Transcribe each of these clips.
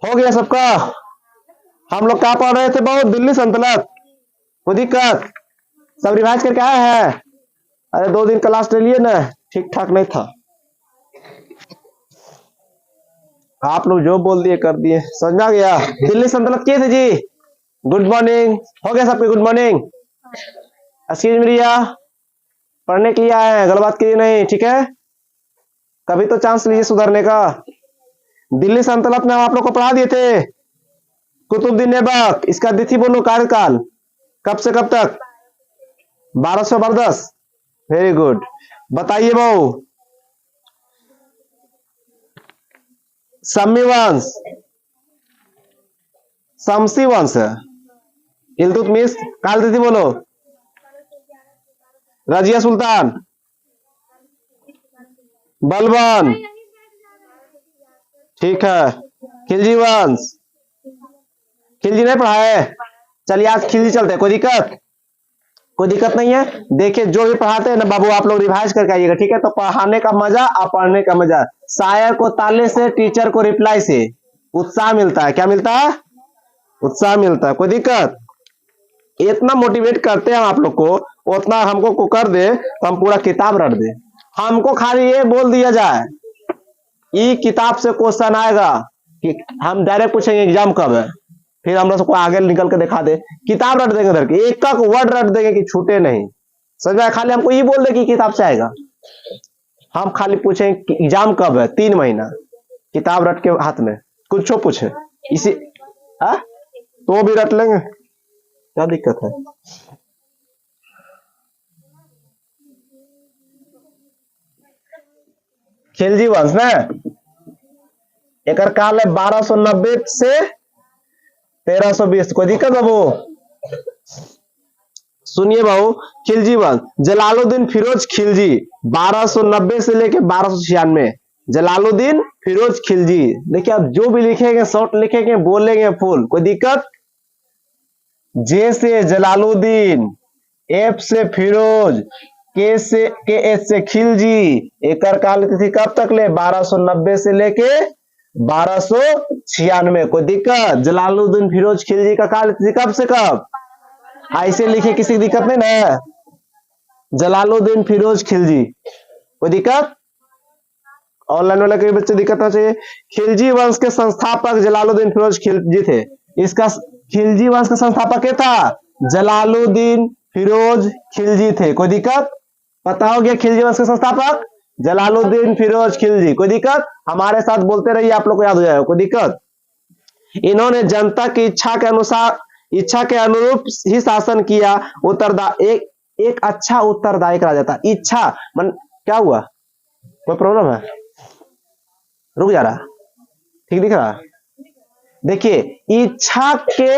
हो गया सबका। हम लोग क्या पढ़ रहे थे? बहुत दिल्ली सल्तनत। कोई दिक्कत? सब रिवाइज करके आए हैं? अरे 2 दिन क्लास ले लिए ना, ठीक ठाक नहीं था। आप लोग जो बोल दिए कर दिए, समझ में आ गया? दिल्ली सल्तनत किए थे जी। Good morning. हो गया सबके? Good morning. एक्सक्यूज मी रिया, पढ़ने के लिए आए हैं, गलत बात कीजिए नहीं, ठीक है? कभी तो चांस लीजिए सुधरने का। दिल्ली सल्तनत में हम आप लोग को पढ़ा दिए थे कुतुबुद्दीन ऐबक। इसका तिथि बोलो, कार्यकाल कब से कब तक? 1210। Very good. बताइए बहु। सम्मी वंश, शमसी वंश, इल्तुतमिश, काल तिथि बोलो। रजिया सुल्तान, बलबन, ठीक है। खिलजी वंश, खिलजी नहीं पढ़ा है? चलिए आज खिलजी चलते हैं। कोई दिक्कत? कोई दिक्कत नहीं है। देखिए जो भी पढ़ाते हैं ना बाबू, आप लोग रिवाइज करके आइएगा, ठीक है? तो पढ़ाने का मजा और पढ़ने का मजा। शायर को ताले से, टीचर को रिप्लाई से उत्साह मिलता है। क्या मिलता है? उत्साह मिलता है। कोई दिक्कत? इतना मोटिवेट करते हैं हम आप लोग को, उतना हमको को कर दे तो हम पूरा किताब रट दे। हमको खाली ये बोल दिया जाए ये किताब से क्वेश्चन आएगा कि हम डायरेक्ट पूछेंगे एग्जाम कब है, फिर हम लोग सबको आगे निकल के दिखा दे। किताब रट देंगे उधर की, एक एक वर्ड रट देंगे कि छूटे नहीं। समझ में? खाली हमको ये बोल दे कि किताब से आएगा, हम खाली पूछेंगे कि एग्जाम कब है, 3 महीना। किताब रट के हाथ में कुछ पूछे इसी तो भी रट लेंगे, क्या दिक्कत है? खिलजी वंश ना, एक काल है 1290 से 1320। कोई दिक्कत बाबू? सुनिए बाबू, खिलजी वंश, जलालुद्दीन फिरोज खिलजी, 1290 से लेके 1296। जलालुद्दीन फिरोज खिलजी। देखिए आप जो भी लिखेंगे शॉर्ट लिखेंगे, बोलेंगे फुल। कोई दिक्कत? जे से जलालुद्दीन, एफ से फिरोज, के एच से खिलजी। एक काल तिथि कब तक ले? 1290 से लेके 1296। कोई दिक्कत? जलालुद्दीन फिरोज खिलजी का काल तिथि कब से कब? ऐसे लिखे, किसी की दिक्कत नहीं ना? जलालुद्दीन फिरोज खिलजी। कोई दिक्कत? ऑनलाइन वाले के बच्चे दिक्कत ना चाहिए। खिलजी वंश के संस्थापक जलालुद्दीन फिरोज खिलजी थे। इसका खिलजी वंश का संस्थापक क्या था? जलालुद्दीन फिरोज खिलजी थे। कोई दिक्कत? पता हो गया खिलजी वंश के संस्थापक जलालुद्दीन फिरोज खिलजी। कोई दिक्कत? हमारे साथ बोलते रहिए, आप लोग को याद हो जाएगा। कोई दिक्कत? इन्होंने जनता की इच्छा के अनुसार, इच्छा के अनुरूप ही शासन किया। एक अच्छा उत्तरदायी राजा था। इच्छा मन क्या हुआ? कोई प्रॉब्लम है? रुक जा रहा? ठीक दिख रहा? देखिए इच्छा के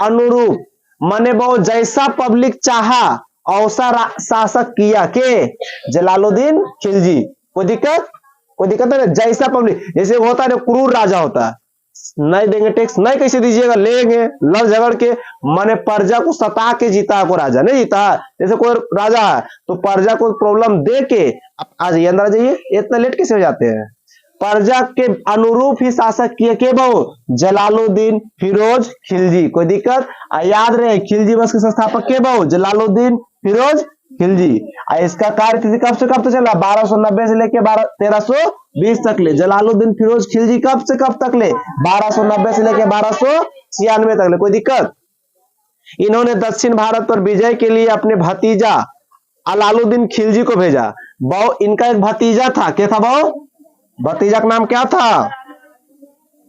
अनुरूप माने वो जैसा पब्लिक चाहा औसा शासक किया के जलालुद्दीन खिलजी। कोई दिक्कत? कोई दिक्कत है? जैसा पब्लिक, जैसे होता है क्रूर राजा होता है, नहीं देंगे टैक्स, नहीं कैसे दीजिएगा, लेंगे लड़ झगड़ के, माने प्रजा को सता के जीता को राजा नहीं जीता। जैसे कोई राजा है तो प्रजा को प्रॉब्लम दे के, आ जाइए अंदर आ जाइए, इतना लेट कैसे हो जाते हैं? प्रजा के अनुरूप ही शासक किए के बहु जलालुद्दीन फिरोज खिलजी। कोई दिक्कत? याद रहे खिलजी वंश के संस्थापक के बहु जलालुद्दीन फिरोज खिलजी। इसका कार्य तिथि कब से कब तक चला? 1290 से लेके 1320 तक ले। जलालुद्दीन फिरोज खिलजी कब से कब तक ले? 1290 से लेके 1296 तक ले। कोई दिक्कत? इन्होंने दक्षिण भारत पर विजय के लिए अपने भतीजा अलाउद्दीन खिलजी को भेजा। बहु इनका एक भतीजा था, क्या था बहु? भतीजा का नाम क्या था?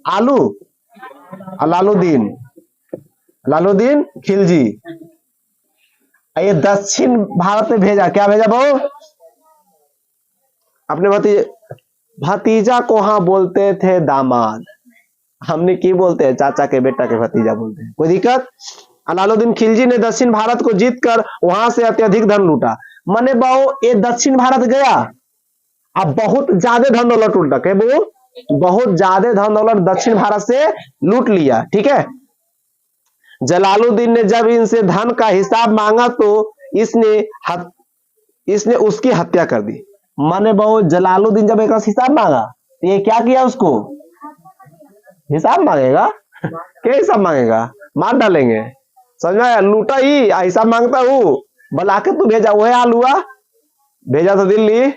आलू अलाउद्दीन, अलाउद्दीन खिलजी। ये दक्षिण भारत में भेजा। क्या भेजा बहु? अपने भतीजा को हाँ बोलते थे दामाद, हमने की बोलते हैं चाचा के बेटा के भतीजा बोलते हैं। कोई दिक्कत? अलाउद्दीन खिलजी ने दक्षिण भारत को जीतकर वहां से अत्यधिक धन लूटा। माने बहु ये दक्षिण भारत गया, अब बहुत ज्यादा धन दौलत लूटा के बहु, बहुत ज्यादा धन दौलत दक्षिण भारत से लूट लिया। ठीक है। जलालुद्दीन ने जब इनसे धन का हिसाब मांगा तो इसने उसकी हत्या कर दी। माने बहु जलालुद्दीन जब एक हिसाब मांगा तो ये क्या किया? उसको हिसाब मांगेगा? क्या हिसाब मांगेगा? मार डालेंगे। समझ में आया? लूटा ही हिसाब मांगता हूँ, बुला के तू भेजा वो है आलूआ, भेजा तो दिल्ली,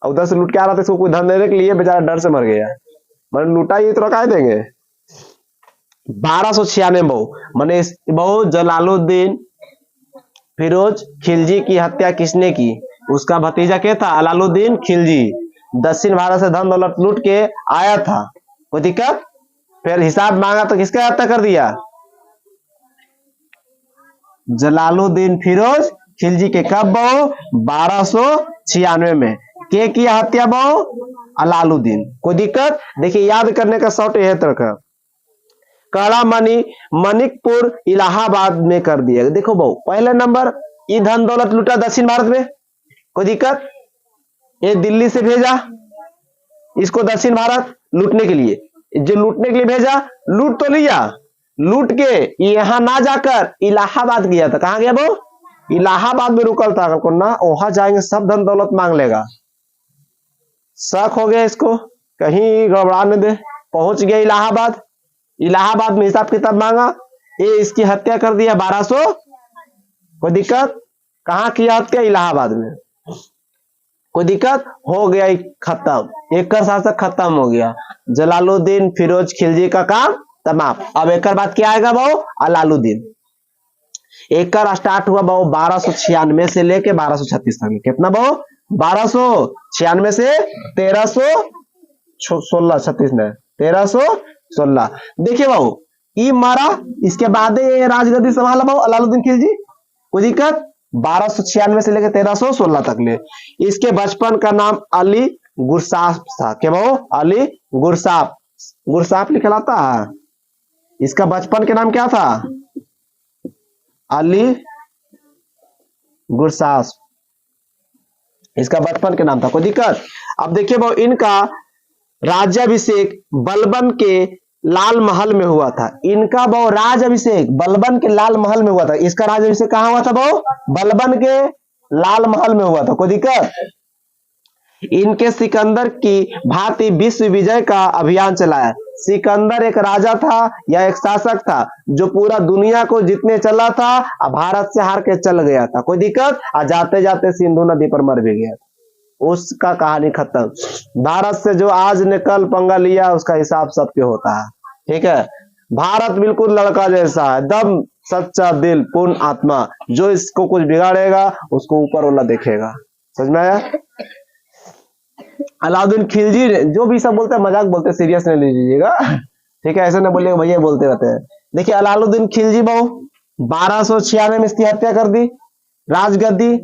और उधर से लूट के आ रहा था, इसको कोई धन देने के लिए बेचारा डर से मर गया। मैंने लूटा ही तो क्या देंगे। 1296 बहु मैंने बहु जलालुद्दीन फिरोज खिलजी की हत्या किसने की? उसका भतीजा क्या था? अलाउद्दीन खिलजी। दक्षिण भारत से धन दौलत लूट के आया था, कोई दिक्कत? फिर हिसाब मांगा तो किसका हत्या कर दिया? जलालुद्दीन फिरोज खिलजी के। कब बहु? 1296 में। के किया हत्या बहु? अलाउद्दीन। कोई दिक्कत? देखिए याद करने का शॉर्ट यह तरह का। काला मणि मणिकपुर इलाहाबाद में कर दिया। देखो बहु पहले नंबर, ये धन दौलत लूटा दक्षिण भारत में, कोई दिक्कत? ये दिल्ली से भेजा इसको दक्षिण भारत लूटने के लिए, जो लूटने के लिए भेजा, लूट तो लिया, लूट के यहां ना जाकर इलाहाबाद गया था। कहां गया वो? इलाहाबाद में रुकल था, को ना वहां जाएंगे सब धन दौलत मांग लेगा। शक हो गया इसको, कहीं गड़बड़ाने दे, पहुंच गया इलाहाबाद। इलाहाबाद में हिसाब किताब मांगा, ये इसकी हत्या कर दिया 1200। कोई दिक्कत? कहां किया हत्या? इलाहाबाद में। कोई दिक्कत? हो गया खत्म, एक का शासक खत्म हो गया। जलालुद्दीन फिरोज खिलजी का काम तमाम। अब एक बाद क्या आएगा बहु? अलाउद्दीन। एक का स्टार्ट हुआ बहु 1296 से लेके 1236 तक। कितना बहु? 1296 से 1316 36 में 1316। देखिए बहु ई मारा, इसके बाद ये राजगद्दी संभाला बहु अलाउद्दीन खिलजी। कोई दिक्कत? 1296 से लेकर 1316 तक ले। इसके बचपन का नाम अली गुरसाफ था। क्या बहु? अली गुरसाफ। गुरसाफ लिखलाता है। इसका बचपन के नाम क्या था? अली गुरसाफ, इसका बचपन के नाम था। कोई दिक्कत? अब देखिए बहु इनका राज्याभिषेक बलबन के लाल महल में हुआ था। इनका बहु राज्याभिषेक बलबन के लाल महल में हुआ था। इसका राज्याभिषेक कहां हुआ था बहु? बलबन के लाल महल में हुआ था। कोई दिक्कत? इनके सिकंदर की भांति विश्व विजय का अभियान चलाया। सिकंदर एक राजा था या एक शासक था जो पूरा दुनिया को जीतने चला था, और भारत से हार के चल गया था। कोई दिक्कत? और जाते जाते सिंधु नदी पर मर भी गया, उसका कहानी खत्म। भारत से जो आज ने कल पंगा लिया उसका हिसाब सबके होता है। ठीक है? भारत बिल्कुल लड़का जैसा है, दम सच्चा दिल पूर्ण आत्मा, जो इसको कुछ बिगाड़ेगा उसको ऊपर वाला देखेगा। समझ में आया? अलाउद्दीन खिलजी ने, जो भी सब बोलते हैं मजाक बोलते हैं, सीरियस नहीं लीजिएगा, ठीक है? ऐसे ना बोलिएगा भैया बोलते रहते हैं। देखिए अलाउद्दीन खिलजी बहु 1296 में इसकी हत्या कर दी। राजगद्दी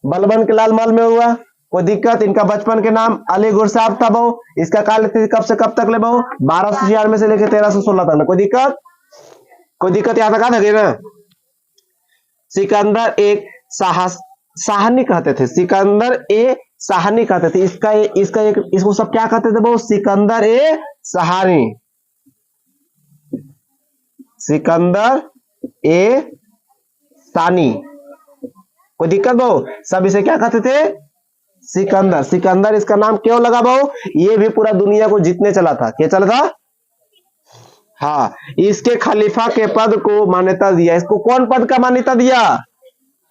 बलबन के लाल महल में हुआ। कोई दिक्कत? इनका बचपन के नाम अली गुरसाफ था बहु। इसका काल कब से कब तक ले बहु? 1296 से लेकर 1316 तक। कोई दिक्कत? कोई दिक्कत यहां तक आ गई ना? सिकंदर एक साहनी कहते थे, सिकंदर ए साहनी कहते थे। इसको सब क्या कहते थे बहु? सिकंदर ए सहानी, सिकंदर ए सानी। कोई दिक्कत बहु? सब इसे क्या कहते थे? सिकंदर। सिकंदर इसका नाम क्यों लगा बहु? ये भी पूरा दुनिया को जीतने चला था। क्या चला था? हाँ, इसके खलीफा के पद को मान्यता दिया। इसको कौन पद का मान्यता दिया?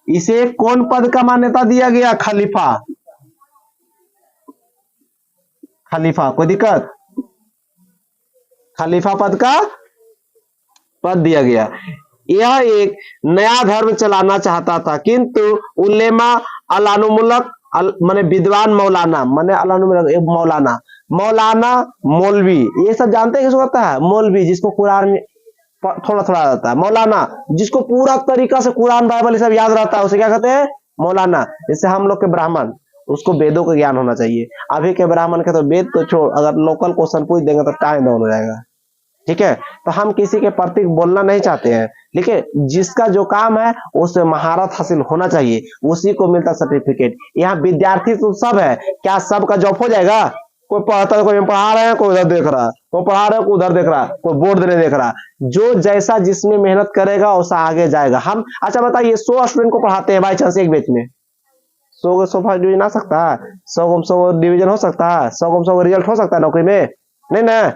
इसे कौन पद का मान्यता दिया गया? खलीफा। खलीफा। कोई दिक्कत? खलीफा पद का पद दिया गया। यह एक नया धर्म चलाना चाहता था, किंतु उलेमा अलानुमुलक माने विद्वान मौलाना, माने अलानुमुलक मौलाना, मौलाना मौलवी, ये सब जानते हैं किसको होता है? मौलवी, जिसको कुरान थोड़ा थोड़ा आता है। मौलाना जिसको पूरा तरीका से कुरान बाइबल सब याद रहता है, उसे क्या कहते हैं? मौलाना। जैसे हम लोग के ब्राह्मण, उसको वेदों का ज्ञान होना चाहिए। अभी के ब्राह्मण के तो वेद तो छोड़, अगर लोकल क्वेश्चन पूछ देंगे तो टाइम डाउन हो जाएगा। ठीक है? तो हम किसी के प्रति बोलना नहीं चाहते हैं, लेकिन जिसका जो काम है उसमें महारत हासिल होना चाहिए, उसी को मिलता सर्टिफिकेट। यहाँ विद्यार्थी तो सब है, क्या सबका जॉब हो जाएगा? कोई पढ़ता है, कोई पढ़ा रहे हैं, कोई उधर देख रहा है, कोई पढ़ा रहे हैं, कोई उधर देख रहा है, कोई बोर्ड नहीं देख रहा। जो जैसा जिसमें मेहनत करेगा वैसा आगे जाएगा। हम अच्छा बताइए, 100 स्टूडेंट को पढ़ाते हैं, बाई चांस एक बैच में 100 डिवीजन आ सकता है? 100 डिवीजन हो सकता है? 100 रिजल्ट हो सकता है नौकरी में? नहीं ना।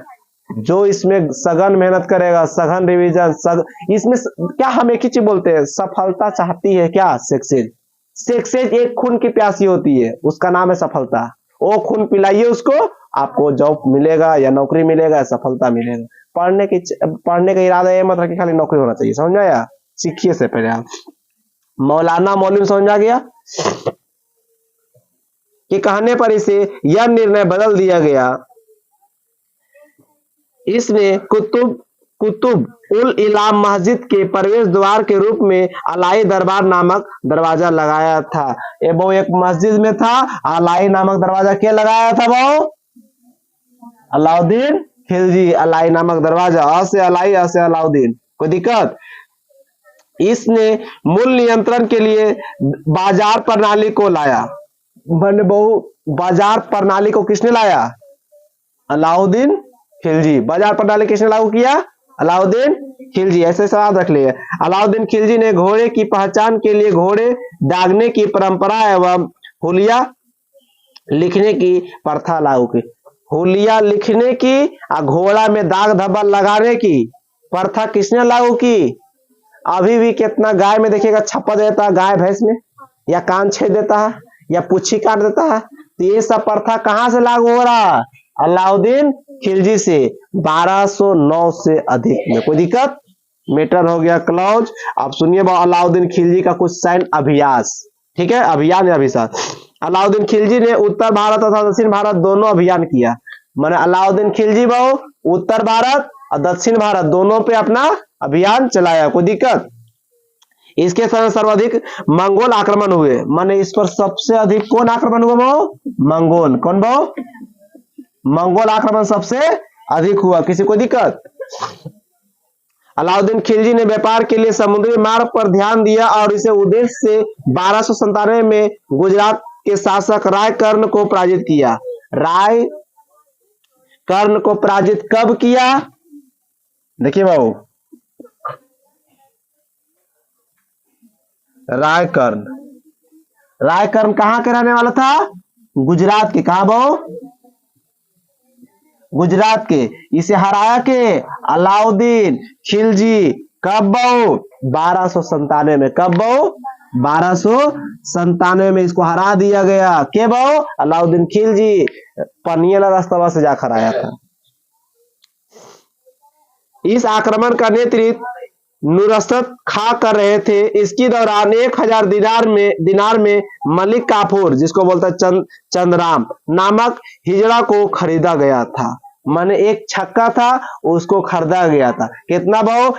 जो इसमें सघन मेहनत करेगा, सघन रिवीजन, इसमें क्या हम एक ही चीज बोलते हैं, सफलता चाहती है क्या? सक्सेस। सक्सेस एक खून की प्यासी होती है, उसका नाम है सफलता। वो खून पिलाइए उसको, आपको जॉब मिलेगा या नौकरी मिलेगा या सफलता मिलेगा। पढ़ने का इरादा ये मत रखिए खाली नौकरी होना चाहिए, समझ में आया? सीखिए से पहले आप। मौलाना मौलवी समझ आ गया कि कहने पर इसे यह निर्णय बदल दिया गया। इसने कुतुब उल इलाम मस्जिद के प्रवेश द्वार के रूप में अलाई दरबार नामक दरवाजा लगाया था। ये वो एक मस्जिद में था, अलाई नामक दरवाजा क्या लगाया था? वो अलाउद्दीन खिलजी, अलाई नामक दरवाजा, अ से अलाई, अ से अलाउद्दीन। कोई दिक्कत? इसने मूल नियंत्रण के लिए बाजार प्रणाली को लाया। मैंने बहु बाजार प्रणाली को किसने लाया? अलाउद्दीन खिलजी। बाजार प्रणाली किसने लागू किया? अलाउद्दीन खिलजी। ऐसे सवाल रख लिए। अलाउद्दीन खिलजी ने घोड़े की पहचान के लिए घोड़े दागने की परंपरा एवं हुलिया लिखने की प्रथा लागू की। हुलिया लिखने की और घोड़ा में दाग धब्बा लगाने की प्रथा किसने लागू की? अभी भी कितना गाय में देखिएगा छप्पा देता है, गाय भैंस में, या कान छेद देता है या पुच्छी काट देता है। तो ये सब प्रथा कहां से लागू हो रहा है? अलाउद्दीन खिलजी से। 1209 से अधिक में। कोई दिक्कत? मीटर हो गया क्लॉज। आप सुनिए अलाउद्दीन खिलजी का कुछ सैन्य अभ्यास, ठीक है, अभियान या अभियास। अलाउद्दीन खिलजी ने उत्तर भारत तथा दक्षिण भारत दोनों अभियान किया। मैंने अलाउद्दीन खिलजी बहु उत्तर भारत और दक्षिण भारत दोनों पे अपना अभियान चलाया। कोई दिक्कत? इसके समय सर्वाधिक मंगोल आक्रमण हुए। माने इस पर सबसे अधिक कौन आक्रमण हुआ? बहु मंगोल। कौन बहु? मंगोल आक्रमण सबसे अधिक हुआ। किसी को दिक्कत? अलाउद्दीन खिलजी ने व्यापार के लिए समुद्री मार्ग पर ध्यान दिया और इसे उद्देश्य से 1297 में गुजरात के शासक राय कर्ण को पराजित किया। राय कर्ण को पराजित कब किया? देखिए बाबू, राय कर्ण कहां के रहने वाला था? गुजरात के। कहा बहु? गुजरात के। इसे हराया के अलाउद्दीन खिलजी। कब बहु? 1297 में। कब बहु? 1297 में इसको हरा दिया गया। के बहु? अलाउद्दीन खिलजी। पनियल रास्ता से जाकर आया था। इस आक्रमण का नेतृत्व नुसरत खां कर रहे थे। इसके दौरान 1000 दिनार में मलिक काफूर, जिसको बोलता है चंद्राम नामक हिजड़ा को खरीदा गया था। माने एक छक्का था, उसको खरीदा गया था। कितना बहु?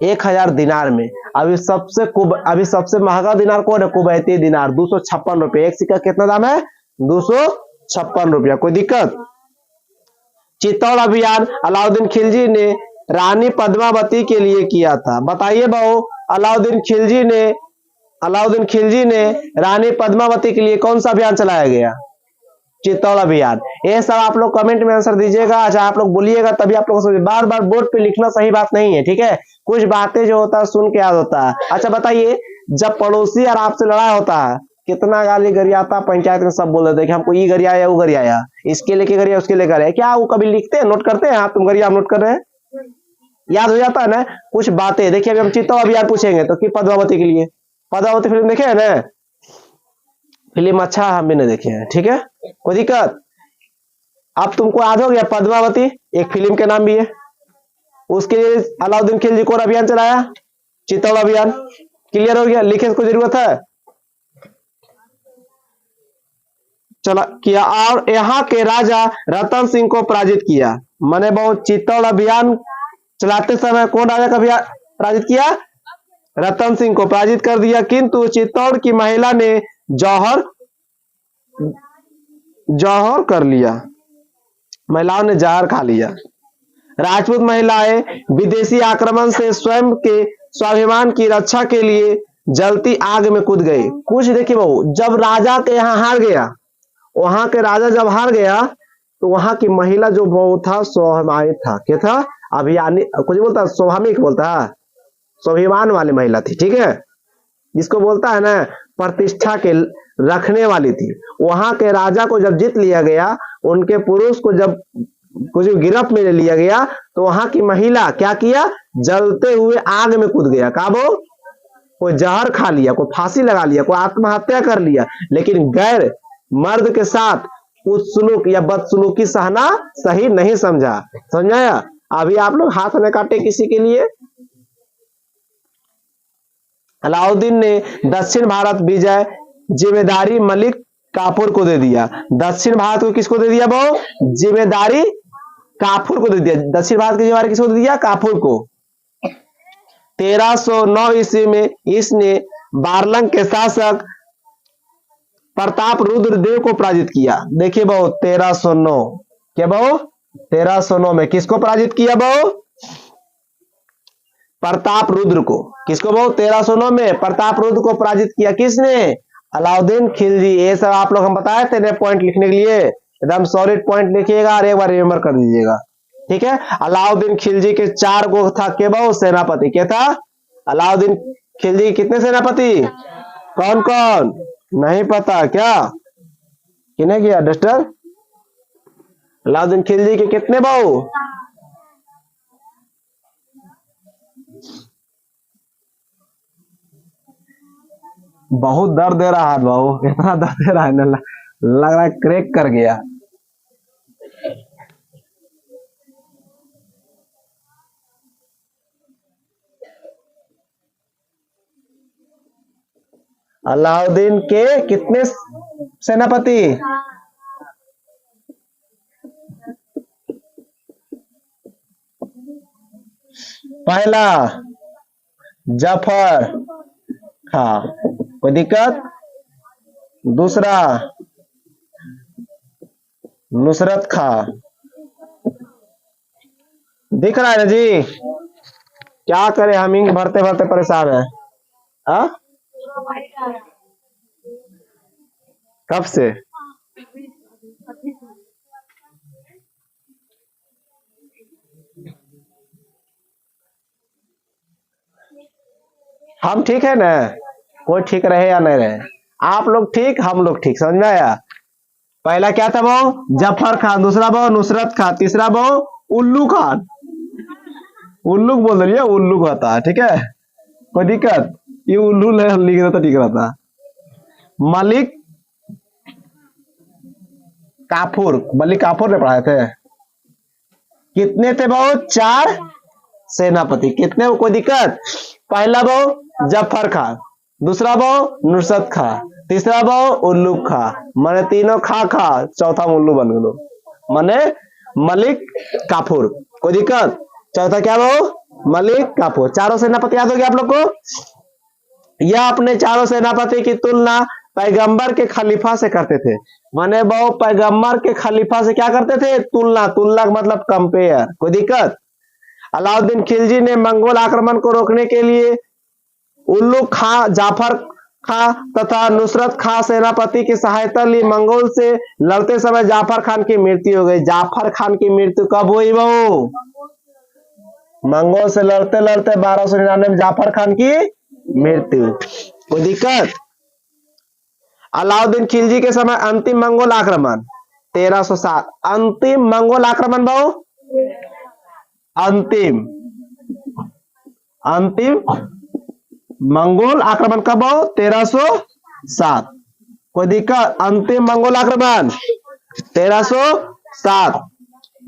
1000 दिनार में। अभी सबसे महंगा दिनार कौन है? कुवैती दिनार, 256 रुपए। एक सिक्का कितना दाम है? 256 रुपया। कोई दिक्कत? चित्तौड़ अभियान अलाउद्दीन खिलजी ने रानी पद्मावती के लिए किया था। बताइए बहु, अलाउद्दीन खिलजी ने रानी पद्मावती के लिए कौन सा अभियान चलाया गया? चित्तौड़ अभियान। ये सब आप लोग कमेंट में आंसर दीजिएगा। अच्छा, आप लोग बोलिएगा तभी आप लोग समझ। बार बार बोर्ड पे लिखना सही बात नहीं है, ठीक है? कुछ बातें जो होता है सुन के याद होता है। अच्छा बताइए, जब पड़ोसी और आपसे लड़ाई होता है, कितना गाली गरियाता, पंचायत में सब बोल देते कि हमको ये गरियाया वो गरियाया, इसके लेके गरिया उसके लेकर गरिया। क्या वो कभी लिखते हैं, नोट करते हैं? हाँ, तुम गरिया हम नोट कर रहे हैं, याद हो जाता है ना कुछ बातें। देखिए अभी हम चित्तौड़ अभियान पूछेंगे तो कि पद्मावती के लिए। पद्मावती फिल्म देखे है ना? फिल्म अच्छा हम भी नहीं देखे हैं, ठीक है? कोई दिक्कत? अब तुमको याद हो गया पद्मावती एक फिल्म के नाम भी है। उसके लिए अलाउद्दीन खिलजी कौन अभियान चलाया? चित्तौड़ अभियान। क्लियर हो गया? लिखे को जरूरत है? चला किया। और यहाँ के राजा रतन सिंह को पराजित किया। मैंने बहुत चित्तौड़ अभियान चलाते समय कौन राजा का पराजित किया? रतन सिंह को पराजित कर दिया। किंतु चित्तौड़ की महिला ने जौहर कर लिया। महिलाओं ने जहर खा लिया। राजपूत महिलाएं विदेशी आक्रमण से स्वयं के स्वाभिमान की रक्षा के लिए जलती आग में कूद गई। कुछ देखिए बहु, जब राजा के यहाँ हार गया, वहां के राजा जब हार गया तो वहां की महिला जो वो था स्वाभिमानी था। क्या था? अभियानी कुछ बोलता है, स्वाभाविक बोलता है, स्वाभिमान वाली महिला थी, ठीक है? जिसको बोलता है ना प्रतिष्ठा के रखने वाली थी। वहां के राजा को जब जीत लिया गया, उनके पुरुष को जब कुछ गिरफ्त में ले लिया गया तो वहां की महिला क्या किया, जलते हुए आग में कूद गया। का वो कोई जहर खा लिया, कोई फांसी लगा लिया, कोई आत्महत्या कर लिया, लेकिन गैर मर्द के साथ उस सुलूक या बदसलूकी सहना सही नहीं समझा। समझाया? अभी आप लोग हाथ न काटे किसी के लिए। अलाउद्दीन ने दक्षिण भारत विजय जिम्मेदारी मलिक काफूर को दे दिया। दक्षिण भारत को किसको दे दिया? वो जिम्मेदारी काफूर को दे दिया। दक्षिण भारत की जिम्मेदारी किसको दे दिया? काफूर को। 1309 ईस्वी में इसने बारलंग के शासक प्रताप रुद्र देव को पराजित किया। देखिए बहु 1309 क्या बहु 1309 में किसको पराजित किया बहु? प्रताप रुद्र को। किसको बहु? 1309 में प्रताप रुद्र को पराजित किया। किसने? अलाउद्दीन खिलजी। ये सब आप लोग हम बताए थे पॉइंट लिखने के लिए, एकदम सॉलिड पॉइंट लिखिएगा और एक बार रिमेम्बर कर दीजिएगा। ठीक है। अलाउद्दीन खिलजी के 4 गो था के बहु सेनापति। क्या था? अलाउद्दीन खिलजी के कितने सेनापति? कौन कौन? नहीं पता क्या? किन्हें किया डस्टर? अलाउद्दीन खिलजी के कितने बहु? बहुत दर्द दे रहा है बहु, इतना दर्द दे रहा है ना, लग रहा है क्रैक कर गया। अलाउद्दीन के कितने सेनापति? पहला जफर खां, कोई दिक्कत? दूसरा नुसरत खां। दिख रहा है ना जी? क्या करें, हम इंक भरते भरते परेशान है। आ? कब से? हम ठीक है ना? कोई ठीक रहे या नहीं रहे, आप लोग ठीक, हम लोग ठीक। समझ में आया? पहला क्या था वो? जफर खान। दूसरा वो नुसरत खान। तीसरा वो उल्लू खान। उल्लू बोल रही है, उल्लू होता है। ठीक है, कोई दिक्कत? ये उल्लू लिख देता ठीक रहता। मलिक काफूर, मलिक काफूर ने पढ़ाए थे। कितने थे वो? 4 सेनापति। कितने? कोई दिक्कत? पहला वो जफर खान, दूसरा वो नुसरत खान, तीसरा वो उल्लू खान। मैंने तीनों खा चौथा उल्लू बन गए, मैंने मलिक काफूर। कोई दिक्कत? चौथा क्या वो? मलिक काफूर। चारों सेनापति याद हो गया आप लोग को? यह अपने चारों सेनापति की तुलना पैगंबर के खलीफा से करते थे। माने वो पैगंबर के खलीफा से क्या करते थे? तुलना। तुलना का मतलब कंपेयर। कोई दिक्कत? अलाउद्दीन खिलजी ने मंगोल आक्रमण को रोकने के लिए उल्लू खां, जाफर खां तथा नुसरत खां सेनापति की सहायता ली। मंगोल से लड़ते समय जाफर खान की मृत्यु हो गई। जाफर खान की मृत्यु कब हुई? वो मंगोल से लड़ते लड़ते 1299 में जाफर खान की मृत्यु। कोई दिक्कत? अलाउद्दीन खिलजी के समय अंतिम मंगोल आक्रमण 1307। अंतिम मंगोल आक्रमण बहु अंतिम मंगोल आक्रमण कब हो? 1307। कोई दिक्कत? अंतिम मंगोल आक्रमण 1307।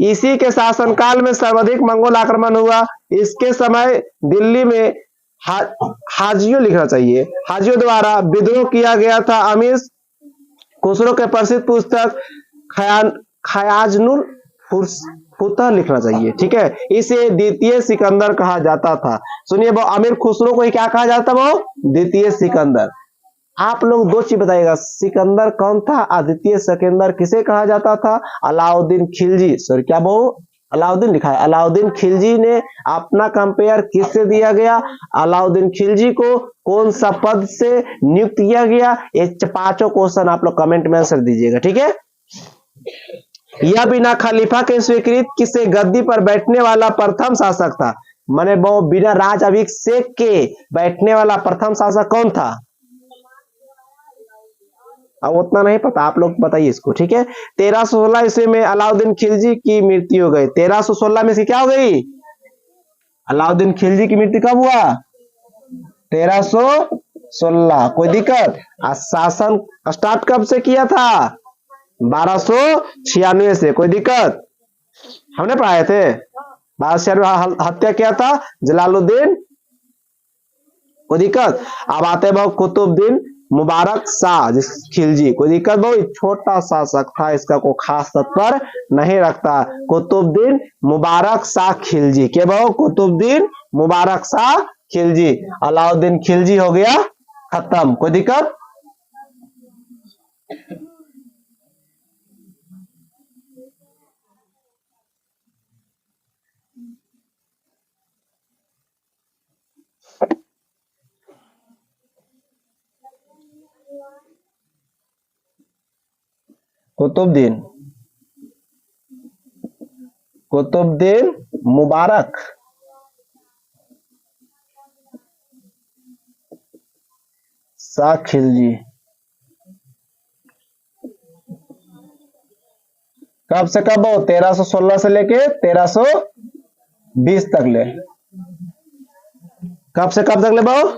इसी के शासनकाल में सर्वाधिक मंगोल आक्रमण हुआ। इसके समय दिल्ली में हाजियों लिखना चाहिए, हाजियों द्वारा विद्रोह किया गया था। अमीर खुसरो के प्रसिद्ध पुस्तक खयाजुल फुतह लिखना चाहिए। ठीक है, इसे द्वितीय सिकंदर कहा जाता था। सुनिए, वो अमीर खुसरो को ही क्या कहा जाता? वो द्वितीय सिकंदर। आप लोग 2 चीज बताइएगा, सिकंदर कौन था, द्वितीय सिकंदर किसे कहा जाता था? अलाउद्दीन खिलजी। सॉरी क्या वो अलाउद्दीन लिखा है? अलाउद्दीन खिलजी ने अपना कंपेयर किससे दिया गया? अलाउद्दीन खिलजी को कौन सा पद से नियुक्त किया गया? ये 5 क्वेश्चन आप लोग कमेंट में आंसर दीजिएगा। ठीक है। यह बिना खलीफा के स्वीकृत किसे गद्दी पर बैठने वाला प्रथम शासक था। माने वो बिना राज अभिषेक के बैठने वाला प्रथम शासक कौन था? अब उतना नहीं पता, आप लोग बताइए इसको, ठीक है। 1316 ईस्वी में अलाउद्दीन खिलजी की मृत्यु हो गई। 1316 में इसकी क्या हो गई? अलाउद्दीन खिलजी की मृत्यु कब हुआ? 1316। कोई दिक्कत? शासन स्टार्ट कब से किया था? 1296 से। कोई दिक्कत? हमने पढ़ाए थे। 1296 हत्या किया था जलालुद्दीन। कोई दिक्कत? अब आते हैं कुतुबुद्दीन मुबारक शाह खिलजी। कोई दिक्कत? बहुत छोटा शासक था, इसका कोई खास तत्पर नहीं रखता। कुतुबुद्दीन मुबारक शाह खिलजी के कुतुबुद्दीन मुबारक शाह खिलजी। अलाउद्दीन खिलजी हो गया खत्म। कोई दिक्कत? कुतुबुद्दीन मुबारक शाह खिलजी कब से कब? 1316 से लेके 1320 तक ले। कब से कब तक ले बहु?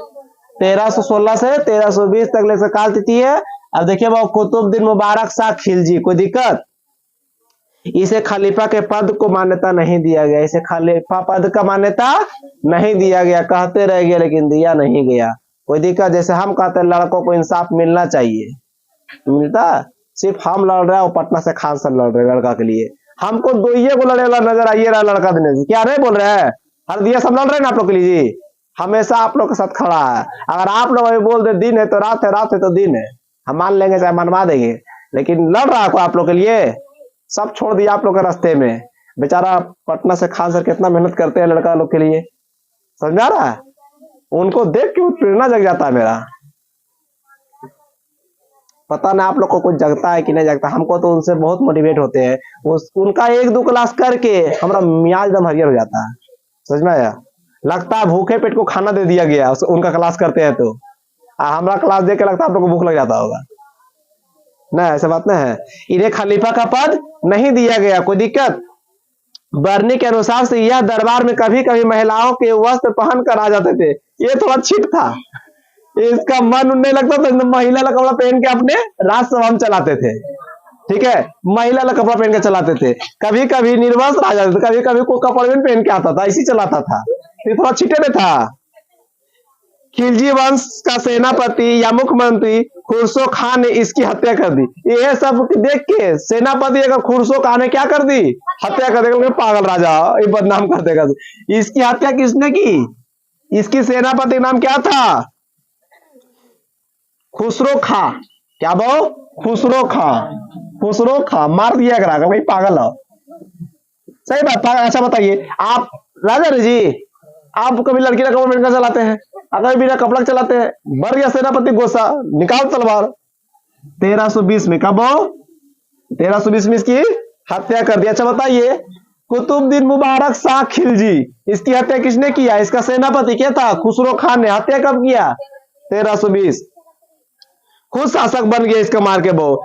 1316 से 1320 तक ले काल तिथि है। अब देखिए बहु, कुतुबुद्दीन मुबारक शाह खिलजी। कोई दिक्कत? इसे खलीफा के पद को मान्यता नहीं दिया गया। इसे खलीफा पद का मान्यता नहीं दिया गया, कहते रह गए लेकिन दिया नहीं गया। कोई दिक्कत? जैसे हम कहते हैं लड़कों को इंसाफ मिलना चाहिए, मिलता? सिर्फ हम लड़ रहे हैं और पटना से खान सर लड़ रहे हैं लड़का के लिए। हमको दोइये को लड़े वाला नजर आइए रहा लड़का देने से। क्या नहीं बोल रहे हैं? हर दिया सब लड़ रहे हैं ना आप लोग के लिए जी। हमेशा आप लोग के साथ खड़ा है। अगर आप लोग अभी बोल दे दिन है तो रात है, रात है तो दिन है, हम मान लेंगे, चाहे मनवा देंगे, लेकिन लड़ रहा है आप लोग के लिए। सब छोड़ दिया आप लोग के रास्ते में। बेचारा पटना से खान सर कितना मेहनत करते हैं लड़का लोग के लिए, समझा रहा है? उनको देख के प्रेरणा जग जाता है मेरा। पता नहीं आप लोग को कुछ जगता है कि नहीं जगता, हमको तो उनसे बहुत मोटिवेट होते हैं। उनका एक दो क्लास करके हमारा मियाज एकदम हरियर हो जाता है, समझ में आया? लगता है भूखे पेट को खाना दे दिया गया उनका क्लास करते हैं तो। हमारा क्लास देख के लगता है आप लोग को भूख लग जाता होगा ना, ऐसा बात नहीं है। इन्हें खलीफा का पद नहीं दिया गया। कोई दिक्कत? बरनी के अनुसार से यह दरबार में कभी कभी महिलाओं के वस्त्र पहन कर आ जाते थे। ये थोड़ा छिट था, इसका मन नहीं लगता तो महिला का कपड़ा पहन के अपने राजसभा में चलाते थे, ठीक है? महिला का कपड़ा पहन के चलाते थे। कभी कभी निर्वस्त्र आ जाते थे, कभी कभी कोई कपड़ा भी पहन के आता था, इसी चलाता था। ये थोड़ा छिटे में था। खिलजी वंश का सेनापति या मुख्यमंत्री खुसरो खान ने इसकी हत्या कर दी। ये सब देख के सेनापति अगर खुसरो खान ने क्या कर दी? हत्या कर देगा। पागल राजा, ये बदनाम कर देगा। इसकी हत्या किसने की? इसकी सेनापति नाम क्या था? खुसरो खां। क्या बोल? खुसरो खां। खुसरो खां मार दिया करा भाई, पागल हो। सही बात। अच्छा बताइए आप राजा जी, आप कभी लड़की का कपड़ा पहनकर चलाते हैं? अगर बिना कपड़ा चलाते हैं? मर गया सेनापति गोसा, निकाल तलवार। 1320 में कब? 1320 में इसकी हत्या कर दिया। अच्छा बताइए, कुतुबुद्दीन मुबारक शाह खिलजी, इसकी हत्या किसने किया? इसका सेनापति क्या था? खुसरो खान ने। हत्या कब किया? 1320। खुद शासक बन गया इसका मार के बहु।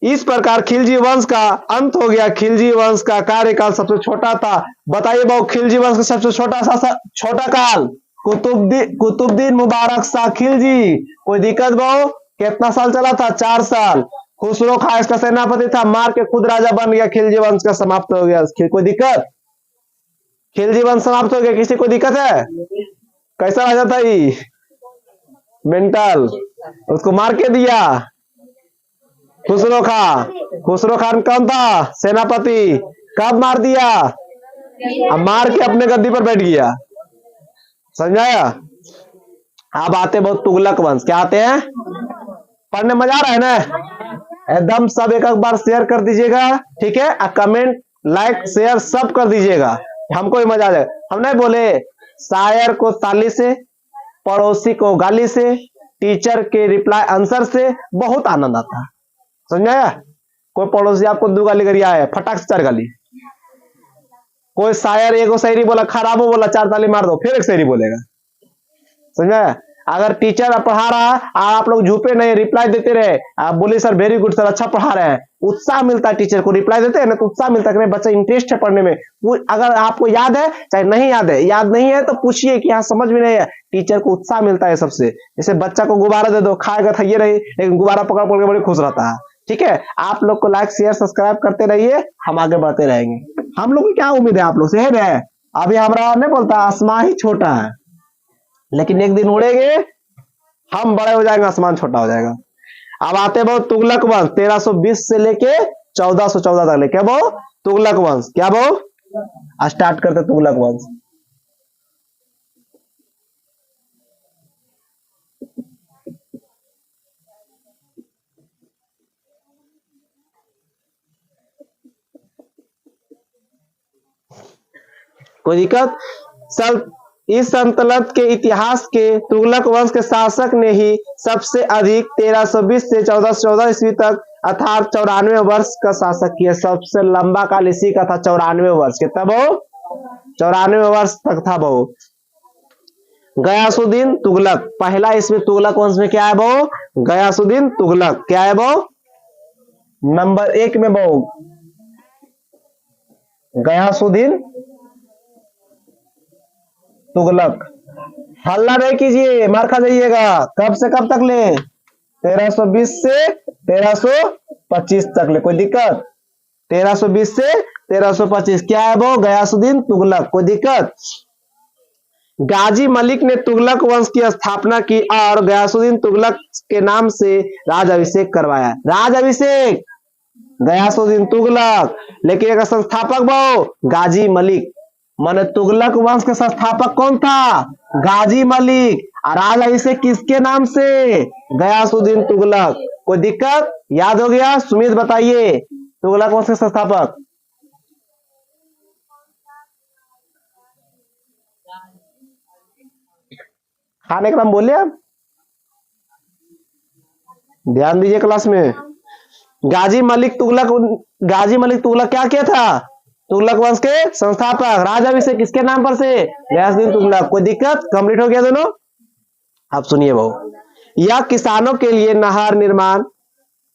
इस प्रकार खिलजी वंश का अंत हो गया। खिलजी वंश का कार्यकाल सबसे छोटा था। बताइए बहु, खिलजी वंश का सबसे छोटा काल कुतुबुद्दीन मुबारक शाह खिलजी। कोई दिक्कत बहु? कितना साल चला था? 4 साल। खुसरो खां इसका सेनापति था, मार के खुद राजा बन गया। खिलजी वंश का समाप्त हो गया। कोई दिक्कत? खिलजी वंश समाप्त हो गया। किसी को दिक्कत है? कैसा राजा था ये? मेंटल। उसको मार के दिया खुसरो खां। खुसरो खान कौन था? सेनापति। कब मार दिया? अब मार के अपने गद्दी पर बैठ गया, समझाया? अब आते बहुत तुगलक वंश। क्या आते हैं? पढ़ने मजा आ रहा है ना? एकदम सब एक बार शेयर कर दीजिएगा, ठीक है? कमेंट लाइक शेयर सब कर दीजिएगा, हमको भी मजा आ जाए। हम नहीं बोले शायर को ताली से, पड़ोसी को गाली से, टीचर के रिप्लाई आंसर से बहुत आनंद आता है, समझाया? कोई पड़ोसी आपको 2 गाली करिया है, फटाक से 4 गाली। कोई शायर एक शायरी बोला, खराबो बोला, 4 ताली मार दो, फिर एक शायरी बोलेगा, समझाया? अगर टीचर पढ़ा रहा है और आप लोग झुपे नहीं, रिप्लाई देते रहे, आप बोले सर वेरी गुड सर, अच्छा पढ़ा रहे हैं, उत्साह मिलता है टीचर को, रिप्लाई देते हैं ना तो उत्साह मिलता है कि बच्चा इंटरेस्ट है पढ़ने में। अगर आपको याद है चाहे नहीं याद है, याद नहीं है तो पूछिए कि यहाँ समझ में नहीं है, टीचर को उत्साह मिलता है सबसे। जैसे बच्चा को गुब्बारा दे दो, खाएगा था ये रही, लेकिन गुब्बारा पकड़ पकड़ के बड़ी खुश रहता है। ठीक है, आप लोग को लाइक शेयर सब्सक्राइब करते रहिए, हम आगे बढ़ते रहेंगे। हम लोग की क्या उम्मीद है आप लोग से है? अभी हमारा नहीं बोलता आसमान ही छोटा है, लेकिन एक दिन उड़ेंगे, हम बड़े हो जाएंगे, आसमान छोटा हो जाएगा। अब आते बहुत तुगलक वंश 1320 से लेके 1414 तक ले, क्या बहु तुगलक वंश, क्या बहु स्टार्ट करते तुगलक वंश। कोई दिक्कत? सब इस सल्तनत के इतिहास के तुगलक वंश के शासक ने ही सबसे अधिक 1320 से 1414 ईस्वी तक अर्थात 94 वर्ष का शासक किया। सबसे लंबा काल इसी का था, 94 वर्ष। कितना बहु? 94 वर्ष तक था बहु। गयासुद्दीन तुगलक, पहला इसमें तुगलक वंश में क्या है बहु? गयासुद्दीन तुगलक। क्या है बहु? नंबर 1 में बहु गयासुद्दीन तुगलक। हल्ला नहीं कीजिए, मार खा जाइएगा। कब से कब तक ले? 1320 से 1325 तक ले। कोई दिक्कत? 1320 से 1325 क्या है वो? गयासुद्दीन तुगलक। कोई दिक्कत? गाजी मलिक ने तुगलक वंश की स्थापना की और गयासुद्दीन तुगलक के नाम से राज अभिषेक करवाया। राज अभिषेक गयासुद्दीन तुगलक, लेकिन एक संस्थापक वो गाजी मलिक। माने तुगलक वंश के संस्थापक कौन था? गाजी मलिक। और राज अभिषेक किसके नाम से? गयासुद्दीन तुगलक। कोई दिक्कत? याद हो गया? सुमित बताइए, तुगलक वंश के संस्थापक। खाने का नाम बोलिए, आप ध्यान दीजिए क्लास में। गाजी मलिक तुगलक क्या किया था? तुगलक वंश के संस्थापक। राज अभिषेक किसके नाम पर से? गयासुद्दीन तुगलक। कोई दिक्कत? कंप्लीट हो गया दोनों? अब सुनिए बहु, यह किसानों के लिए नहर निर्माण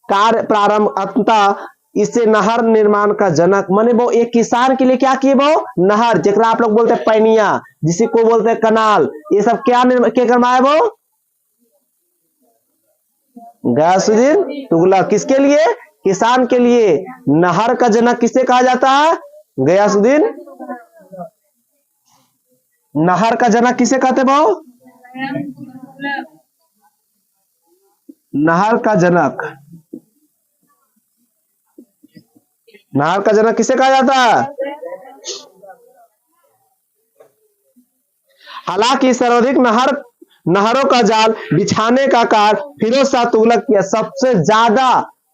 कार्य प्रारंभ, अंततः इससे नहर निर्माण का जनक माने वो एक किसान के लिए क्या किए वो? नहर, जिसका आप लोग बोलते हैं पैनिया, जिसे को बोलते हैं कनाल, ये सब क्या करवाए वो? गयासुद्दीन तुगलक। किसके लिए? किसान के लिए। नहर का जनक किसे कहा जाता है? गयासुद्दीन। नहर का जनक किसे कहते भाव? नहर का जनक, नहर का जनक किसे कहा जाता है? हालांकि सर्वाधिक नहरों का जाल बिछाने का कार्य फिरोज शाह तुगलक किया। सबसे ज्यादा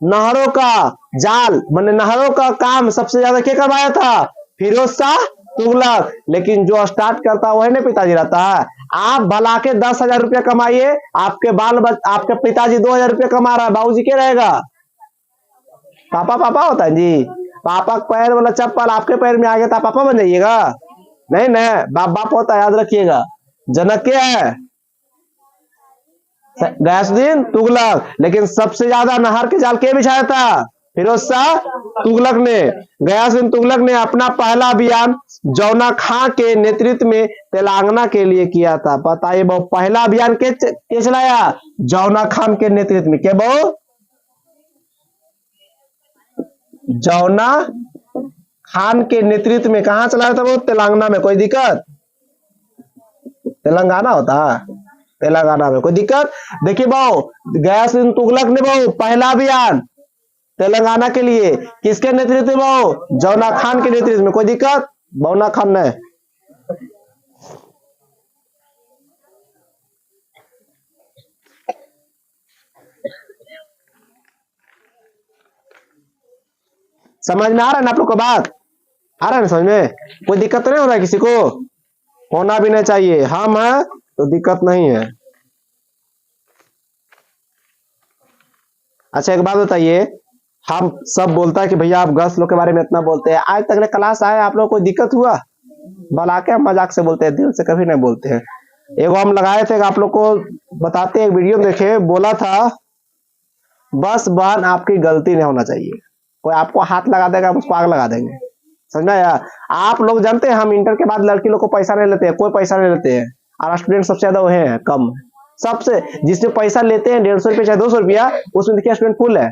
नहरों का जाल माने नहरों का काम सबसे ज्यादा क्या करवाया था? फिरोज शाह तुगलक। लेकिन जो स्टार्ट करता वही ना पिताजी रहता है। आप भला के 10,000 रुपया कमाइए, आपके पिताजी 2,000 रुपया कमा रहा है, बाबूजी क्या रहेगा? पापा होता है जी। पापा पैर वाला चप्पल आपके पैर में आ गया तो पापा बन जाइएगा? नहीं ना, बाप होता है, याद रखिएगा। जनक क्या है? गयासुद्दीन तुगलक। लेकिन सबसे ज्यादा नहर के जाल के बिछाया था? फिरोज शाह तुगलक ने। गयासुद्दीन तुगलक ने अपना पहला अभियान जौना खां के नेतृत्व में तेलंगाना के लिए किया था। बताइए वो पहला अभियान के चलाया? जौना खान के नेतृत्व में। क्या वो? जौना खान के नेतृत्व में। कहां चलाया था वो? तेलंगाना में। कोई दिक्कत? तेलंगाना होता है, तेलंगाना में। कोई दिक्कत? देखिए भाव, गयासुद्दीन तुगलक ने भाव पहला अभियान तेलंगाना के लिए किसके नेतृत्व में? जौना खान के नेतृत्व में। कोई दिक्कत? बौना खान ने। समझ में आ रहा है ना आप लोग को बात? आ रहा है ना समझ में? कोई दिक्कत तो नहीं हो रहा है किसी को? होना भी नहीं चाहिए। हम है तो दिक्कत नहीं है। अच्छा एक बात बताइए, हम सब बोलता है कि भैया आप गर्ल्स लोग के बारे में इतना बोलते हैं, आज तक क्लास आए आप लोग को दिक्कत हुआ? भला के हम मजाक से बोलते हैं, दिल से कभी नहीं बोलते हैं। एगो हम लगाए थे, आप लोग को बताते, एक वीडियो देखे, बोला था बस बहन आपकी गलती नहीं होना चाहिए, कोई आपको हाथ लगा देगा आप उसको आग लगा देंगे, समझ में आया। आप लोग जानते हैं हम इंटर के बाद लड़की लोग को पैसा नहीं लेते हैं, कोई पैसा नहीं लेते हैं, और स्टूडेंट सबसे ज्यादा वो है कम, सबसे जिससे पैसा लेते हैं 150 रुपया चाहे 200 रुपया, उसमें देखिए स्टूडेंट फुल है।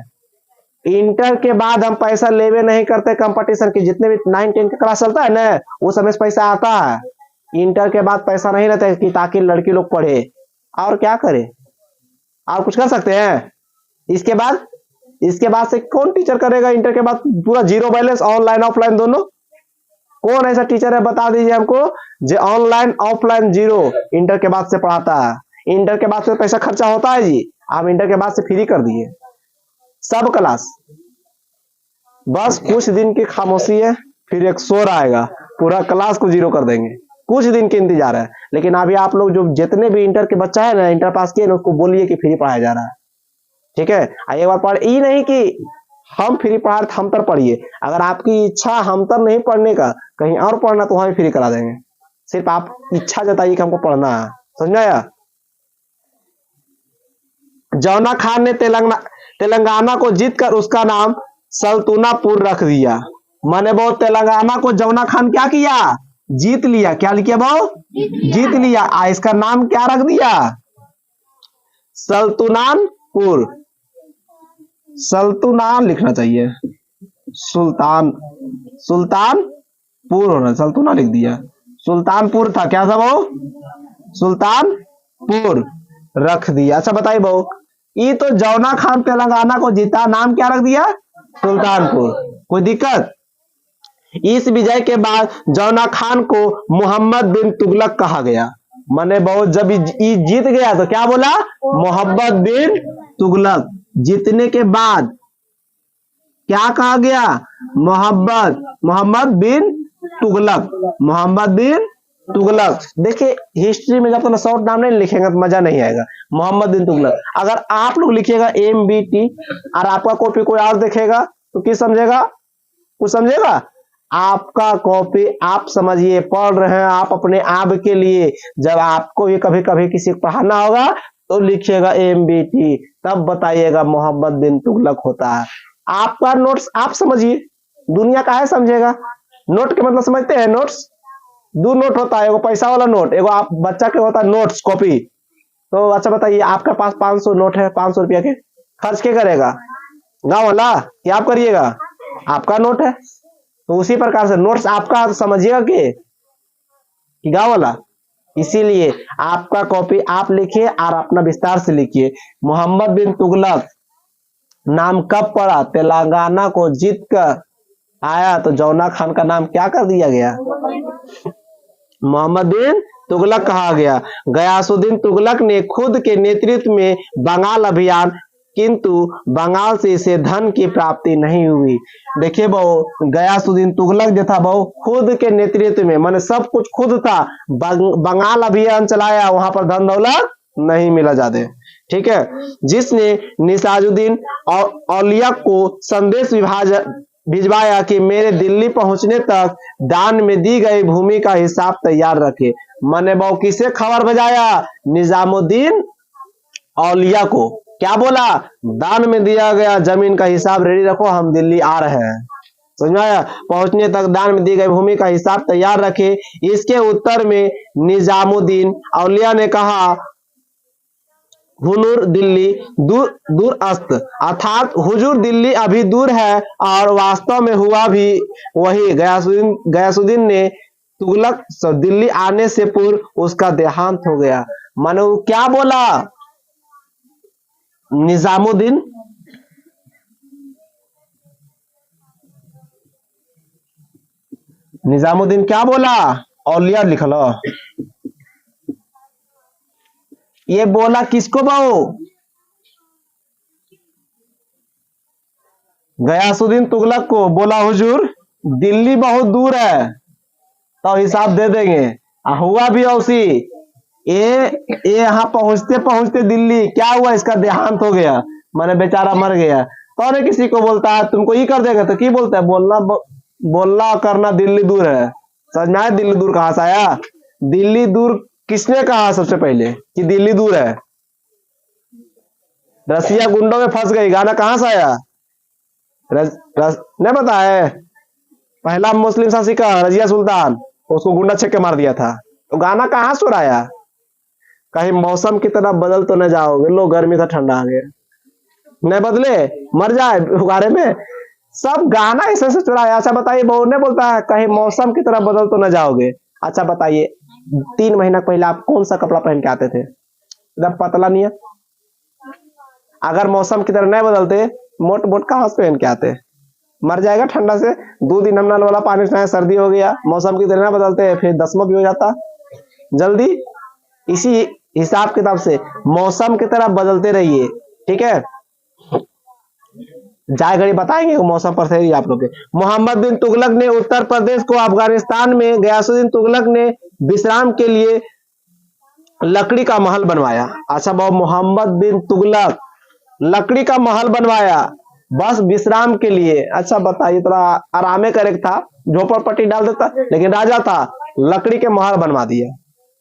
इंटर के बाद हम पैसा लेवे नहीं करते, कंपटीशन की जितने भी 9-10 का क्लास चलता है ना, वो समय से पैसा आता है। इंटर के बाद पैसा नहीं रहता है कि ताकि लड़की लोग पढ़े, और क्या करे, और कुछ कर सकते हैं। इसके बाद से कौन टीचर करेगा इंटर के बाद पूरा जीरो बैलेंस, ऑनलाइन ऑफलाइन दोनों? कौन ऐसा टीचर है बता दीजिए हमको जो ऑनलाइन ऑफलाइन जीरो इंटर के बाद से पढ़ाता है। इंटर के बाद से पैसा खर्चा होता है जी, आप इंटर के बाद से फ्री कर दिए सब क्लास। बस कुछ दिन की खामोशी है, फिर एक शोर आएगा, पूरा क्लास को जीरो कर देंगे, कुछ दिन के इंतजार है। लेकिन अभी आप लोग जो जितने भी इंटर के बच्चा है ना, इंटर पास किए ना, उसको बोलिए कि फ्री पढ़ाया जा रहा है, ठीक है। एक बार पढ़, ये नहीं कि हम फ्री पढ़ा रहे हम तर पढ़िए, अगर आपकी इच्छा हम तर नहीं पढ़ने का, कहीं और पढ़ना, तो वहां फ्री करा देंगे, सिर्फ आप इच्छा जताइए कि हमको पढ़ना है, समझ में आया। जौना खान ने तेलंगाना को जीतकर उसका नाम सल्तुनापुर रख दिया। माने वो तेलंगाना को जौना खान क्या किया, जीत लिया। क्या लिखिए वो, जीत लिया। इसका नाम क्या रख दिया, सल्तुनापुर, सल्तुनान लिखना चाहिए, सुल्तानपुर होना, सल्तुना लिख दिया, सुल्तानपुर था, क्या था वो, सुल्तानपुर रख दिया। अच्छा बताइए बहु, ये तो जौना खान तेलंगाना को जीता, नाम क्या रख दिया, सुल्तानपुर, कोई दिक्कत। इस विजय के बाद जौना खान को मोहम्मद बिन तुगलक कहा गया। माने बहुत जब ये जीत गया तो क्या बोला, मोहम्मद बिन तुगलक। जीतने के बाद क्या कहा गया, मोहम्मद बिन तुगलक, मोहम्मद बिन तुगलक। देखिए हिस्ट्री में जब तक शॉर्ट नाम नहीं लिखेंगे तो मजा नहीं आएगा। मोहम्मद बिन तुगलक, अगर आप लोग लिखिएगा MBT और आपका कॉपी कोई और देखेगा तो किस समझेगा, कुछ समझेगा। आपका कॉपी आप समझिए, पढ़ रहे हैं आप अपने आप के लिए, जब आपको भी कभी कभी किसी को पढ़ाना होगा तो लिखिएगा MBT, तब बताइएगा मोहम्मद बिन तुगलक होता है। आपका नोट्स आप समझिए, दुनिया का है समझेगा। नोट के मतलब समझते हैं, नोट्स दो नोट होता है, एगो पैसा वाला नोट, एगो आप बच्चा के होता है नोट्स कॉपी। तो अच्छा बताइए, आपके पास 500 नोट है, 500 रुपया के खर्च क्या करेगा, गाँव वाला, क्या आप करिएगा, आपका नोट है। तो उसी प्रकार से नोट्स आपका समझिएगा कि गाँव वाला। इसीलिए आपका कॉपी आप लिखिए और अपना विस्तार से लिखिए। मोहम्मद बिन तुगलक नाम कब पड़ा, तेलंगाना को जीत कर आया तो जौना खान का नाम क्या कर दिया गया, मोहम्मद बिन तुगलक कहा गया। गयासुद्दीन तुगलक ने खुद के नेतृत्व में बंगाल अभियान, किंतु बंगाल से इसे धन की प्राप्ति नहीं हुई। देखिए बहु, गयासुद्दीन तुगलक जो था बहु खुद के नेतृत्व में, माने सब कुछ खुद था, बंगाल अभियान चलाया, वहां पर धन दौलत नहीं मिला जाते, ठीक है। जिसने निसाजुद्दीन औलिया को संदेश भिजवाया कि मेरे दिल्ली पहुंचने तक दान में दी गई भूमि का हिसाब तैयार रखे। मैंने बहु किसे खबर भेजाया, निजामुद्दीन औलिया को। क्या बोला, दान में दिया गया जमीन का हिसाब रेडी रखो, हम दिल्ली आ रहे हैं, समझ में आया। पहुंचने तक दान में दी गई भूमि का हिसाब तैयार रखे। इसके उत्तर में निजामुद्दीन औलिया ने कहा, हुजूर दिल्ली दूर अस्त, अर्थात हुजूर दिल्ली अभी दूर है, और वास्तव में हुआ भी वही। गयासुद्दीन ने तुगलक दिल्ली आने से पूर्व उसका देहांत हो गया। मानो क्या बोला निजामुद्दीन क्या बोला, औलिया लिख लो। ये बोला किसको बहु, गयासुद्दीन तुगलक को। बोला हुजूर दिल्ली बहुत दूर है तो हिसाब दे देंगे। हुआ भी उसी, ये यहाँ पहुंचते पहुंचते दिल्ली क्या हुआ, इसका देहांत हो गया, माने बेचारा मर गया। तो अरे किसी को बोलता है तुमको ये कर देगा, तो की बोलता है, बोलना करना दिल्ली दूर है, समझ में आया। दिल्ली दूर कहां से आया, दिल्ली दूर किसने कहा सबसे पहले कि दिल्ली दूर है? रसिया गुंडों में फंस गई, गाना कहां से आया? नहीं पता है? पहला मुस्लिम शासिका रजिया सुल्तान, उसको गुंडा छक्के के मार दिया था। तो गाना कहां से आया? कहीं मौसम की तरह बदल तो न जाओगे, लो गर्मी था ठंडा आ गया, नहीं बदले मर जाए उगारे में। सब गाना ऐसे से चुराया। अच्छा बताइए, बहु ने बोलता है कहीं मौसम की तरह बदल तो न जाओगे। अच्छा बताइए, 3 महीना पहले आप कौन सा कपड़ा पहन के आते थे? एकदम पतला नहीं है। अगर मौसम की तरह नहीं बदलते, मोट मोट कहां से पहन के आते? मर जाएगा ठंडा से। 2 दिन हम नल वाला पानी से सर्दी हो गया, मौसम की तरह ना बदलते फिर दसमा भी हो जाता जल्दी। इसी हिसाब किताब से मौसम की तरह बदलते रहिए, ठीक है? जाए घड़ी बताएंगे मौसम पर सही आप लोग के। मोहम्मद बिन तुगलक ने उत्तर प्रदेश को अफगानिस्तान में गयासुद्दीन तुगलक ने विश्राम के लिए लकड़ी का महल बनवाया। अच्छा बाबू, मोहम्मद बिन तुगलक लकड़ी का महल बनवाया बस विश्राम के लिए। अच्छा बताइए, थोड़ा आरामे करे था, झोपड़पट्टी डाल देता, लेकिन राजा था, लकड़ी के महल बनवा दिया,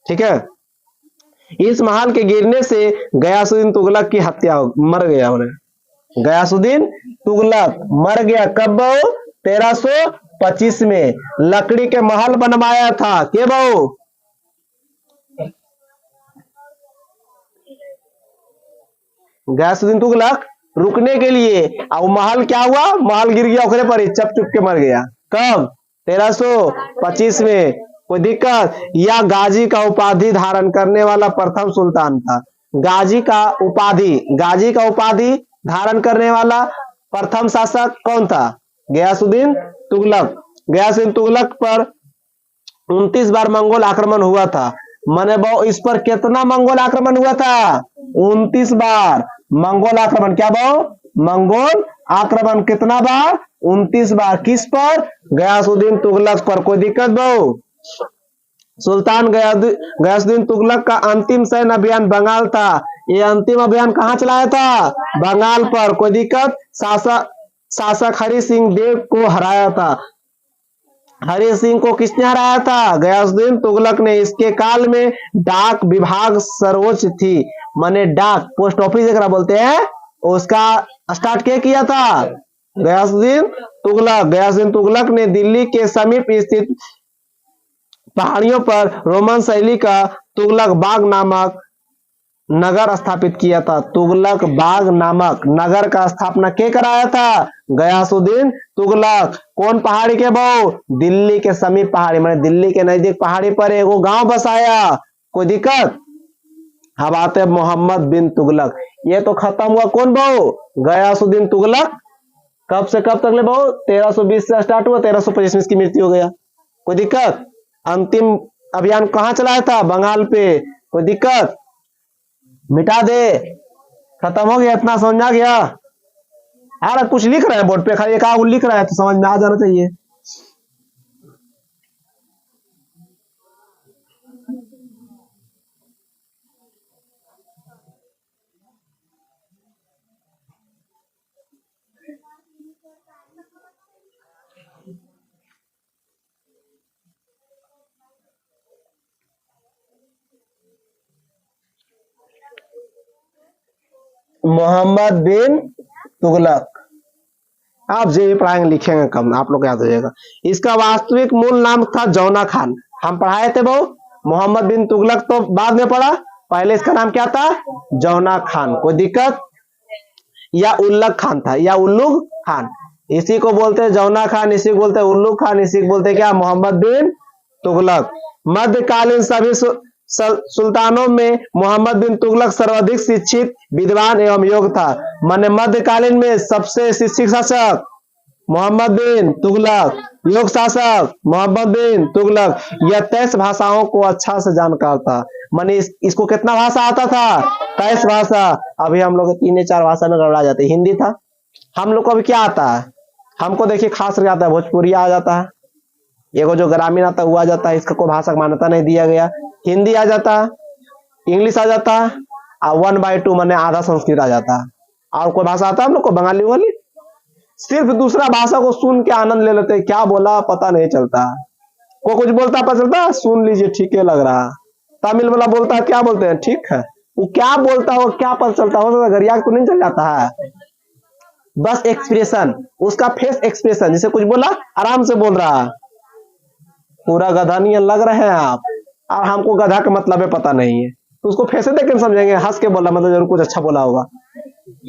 ठीक है? इस महल के गिरने से गयासुद्दीन तुगलक की हत्या हो, मर गया उन्हें। गयासुद्दीन तुगलक मर गया कब? 1325 में। लकड़ी के महल बनवाया था के बहु? गयासुद्दीन तुगलक रुकने के लिए। अब महल क्या हुआ? महल गिर गया, ओखरे पर ही चप चुप के मर गया। कब? 1325 में। कोई दिक्कत? या गाजी का उपाधि धारण करने वाला प्रथम सुल्तान था। गाजी का उपाधि धारण करने वाला प्रथम शासक कौन था? गयासुद्दीन तुगलक। गयासुद्दीन तुगलक पर 29 बार मंगोल आक्रमण हुआ था। माने बहु इस पर कितना मंगोल आक्रमण हुआ था? 29 बार मंगोल आक्रमण। क्या बहु? मंगोल आक्रमण कितना बार? 29 बार। किस पर? गयासुद्दीन तुगलक पर। कोई दिक्कत बहु? सुल्तान गयासुद्दीन तुगलक का अंतिम सैन्य अभियान बंगाल था। ये अंतिम अभियान कहां चलाया था? बंगाल पर। कोई दिक्कत? शासक हरि सिंह देव को हराया था। हरि सिंह को किसने हराया था? गयासुद्दीन तुगलक ने। इसके काल में डाक विभाग सर्वोच्च थी, माने डाक पोस्ट ऑफिस एक बोलते हैं, उसका स्टार्ट क्या किया था? गयासुद्दीन तुगलक। गयासुद्दीन तुगलक ने दिल्ली के समीप स्थित पहाड़ियों पर रोमन शैली का तुगलक बाग नामक नगर स्थापित किया था। तुगलक बाग नामक नगर का स्थापना के कराया था? गयासुद्दीन तुगलक। कौन पहाड़ी के बहु? दिल्ली के समीप पहाड़ी, माने दिल्ली के नजदीक पहाड़ी पर एगो गांव बसाया। कोई दिक्कत? अब आते मोहम्मद बिन तुगलक। ये तो खत्म हुआ कौन बहु? गयासुद्दीन तुगलक। कब से कब तक ले बहु? 1320 से स्टार्ट हुआ, 1325 में इसकी मृत्यु हो गया। कोई दिक्कत? अंतिम अभियान कहां चलाया था? बंगाल पे। कोई दिक्कत? मिटा दे, खत्म हो गया। इतना समझ आ गया? यार कुछ लिख रहे हैं बोर्ड पे, खाली एक आग लिख रहा है तो समझ में आ जाना चाहिए। मोहम्मद बिन तुगलक। आप जो भी पढ़ाएंगे लिखेंगे कम, आप लोग याद हो जाएगा। इसका वास्तविक मूल नाम था जौना खान। हम पढ़ाए थे बहु। मोहम्मद बिन तुगलक तो बाद में पढ़ा, पहले इसका नाम क्या था? जौना खान। कोई दिक्कत? या उल्लक खान था, या उल्लुग खान। इसी को बोलते हैं जौना खान, इसी को बोलते हैं उल्लुग खान, इसी को बोलते हैं क्या? मोहम्मद बिन तुगलक। मध्यकालीन सभी सुल्तानों में मोहम्मद बिन तुगलक सर्वाधिक शिक्षित, विद्वान एवं योग्य था। माने मध्यकालीन में सबसे शिक्षित शासक मोहम्मद बिन तुगलक, योग शासक मोहम्मद बिन तुगलक। यह 23 भाषाओं को अच्छा से जानकार था। माने इसको कितना भाषा आता था? 23 भाषा। अभी हम लोग 3-4 भाषा में गड़बड़ा जाते। हिंदी था, हम लोग को अभी क्या आता है? हमको देखिए खास आता है, भोजपुरी आ जाता है, एगो जो ग्रामीण आता है वो आ जाता है, इसका कोई भाषा मान्यता नहीं दिया गया। हिंदी आ जाता है, इंग्लिश आ जाता है, और 1/2 माने आधा संस्कृत आ जाता है। और कोई भाषा आता है हम लोग को? बंगाली वाली। सिर्फ दूसरा भाषा को सुन के आनंद ले लेते, क्या बोला पता नहीं चलता। कोई कुछ बोलता पता चलता, सुन लीजिए ठीक है लग रहा, तमिल वाला बोलता है क्या बोलते हैं, ठीक है, वो क्या बोलता है वो क्या पता चलता हो, गरिया तो नहीं चल जाता है, बस एक्सप्रेशन, उसका फेस एक्सप्रेशन, जैसे कुछ बोला आराम से बोल रहा है, पूरा गधा नहीं लग रहे हैं आप, और हमको गधा का मतलब है पता नहीं है, तो उसको फेस देख के समझेंगे, हंस के बोला मतलब जरूर कुछ अच्छा बोला होगा,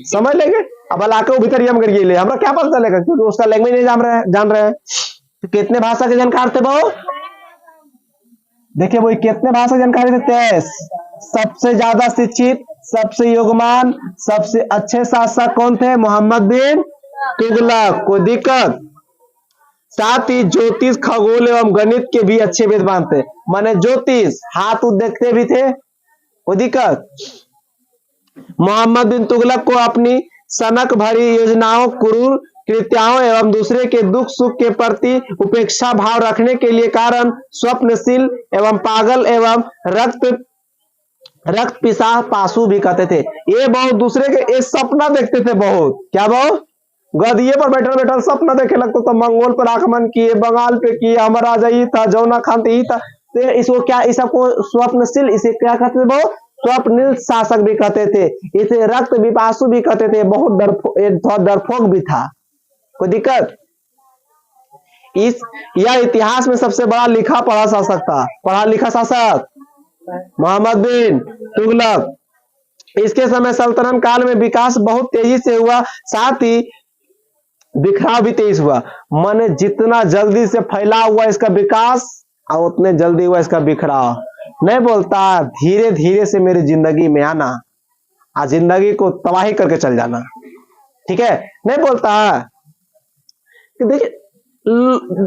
समझ लेंगे। अब लाके वो भीतर हम करिए ले, हमरा क्या पता चलेगा, क्योंकि उसका लैंग्वेज नहीं जान रहे हैं। तो कितने भाषा के जानकार थे वो, देखिए वो कितने भाषा के जानकारी थे, 23। सबसे ज्यादा शिक्षित, सबसे योग्यमान, सबसे अच्छे शासक कौन थे, मोहम्मद बिन तुगलक, कोई दिक्कत। साथ ही ज्योतिष, खगोल एवं गणित के भी अच्छे विद्वान थे, माने ज्योतिष हाथ देखते भी थे, कोई दिक्कत। मोहम्मद बिन तुगलक को अपनी सनक भरी योजनाओं, क्रूर कृत्यों एवं दूसरे के दुख सुख के प्रति उपेक्षा भाव रखने के लिए कारण, स्वप्नशील एवं पागल एवं रक्त पिसा पासु भी कहते थे। ये बहुत दूसरे के ये सपना देखते थे, बहुत क्या, बहुत गदिये पर बैठल बैठल सपना देखे लगता तो मंगोल पर आक्रमण किए, बंगाल पे किए, हमारा यही था, जौना खान यही था, तो इसको क्या, इस सबको स्वप्नशील, इसे क्या कहते थे, बहुत स्वप्निल शासक भी कहते थे, इसे रक्त विपासु भी कहते थे, बहुत डरपोक भी था, कोई दिक्कत। यह इतिहास में सबसे बड़ा लिखा पढ़ा शासक था, पढ़ा लिखा शासक मोहम्मद बिन तुगलक। इसके समय सल्तनत काल में विकास बहुत तेजी से हुआ, साथ ही बिखराव भी तेज हुआ, माने जितना जल्दी से फैला हुआ इसका विकास और उतने जल्दी हुआ इसका बिखराव। नहीं बोलता धीरे धीरे से मेरी जिंदगी में आना, आज जिंदगी को तबाही करके चल जाना, ठीक है, नहीं बोलता है। देखिए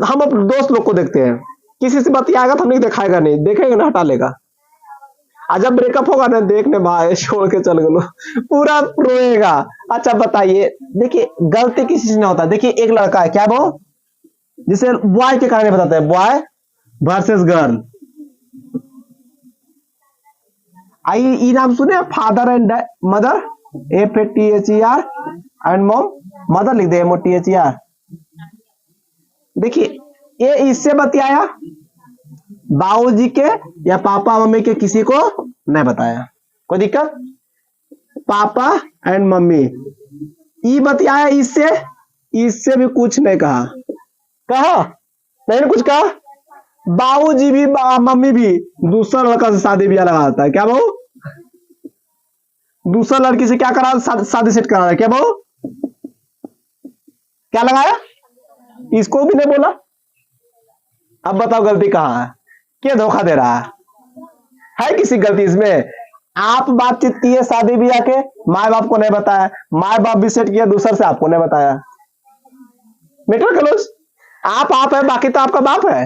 हम अपने दोस्त लोग को देखते हैं, किसी से बतियाएगा तो नहीं दिखाएगा, नहीं देखेगा ना हटा लेगा, आज जब ब्रेकअप होगा ना, देखने भाई छोड़ के चल गलो, पूरा रोएगा। अच्छा बताइए, देखिए गलती किसी से ना होता, देखिए एक लड़का है क्या, वो जिसे बॉय के कहानी बताते हैं, बॉय वर्सेस गर्ल। आई नाम सुने, father and mother, FATHER and mom, mother लिख दे MOTHER। देखिए ये इससे बतियाया, बाबूजी के या पापा मम्मी के किसी को नहीं बताया, कोई दिक्कत। पापा एंड मम्मी ये बतियाया, इससे भी कुछ नहीं कहा, नहीं कुछ कहा। बाबूजी भी मम्मी भी दूसरा लड़का से शादी ब्याह लगाता है, क्या बहू, दूसरा लड़की से क्या करा, शादी सेट करा रहा है, क्या बहू, क्या लगाया, इसको भी नहीं बोला। अब बताओ गलती कहाँ है, क्या धोखा दे रहा है किसी गलती इसमें। आप बातचीत किए शादी ब्याह के, माँ बाप को नहीं बताया, माँ बाप भी सेट किया दूसर से, आपको नहीं बताया, मैटर क्लोज। आप है, बाकी तो आपका बाप है,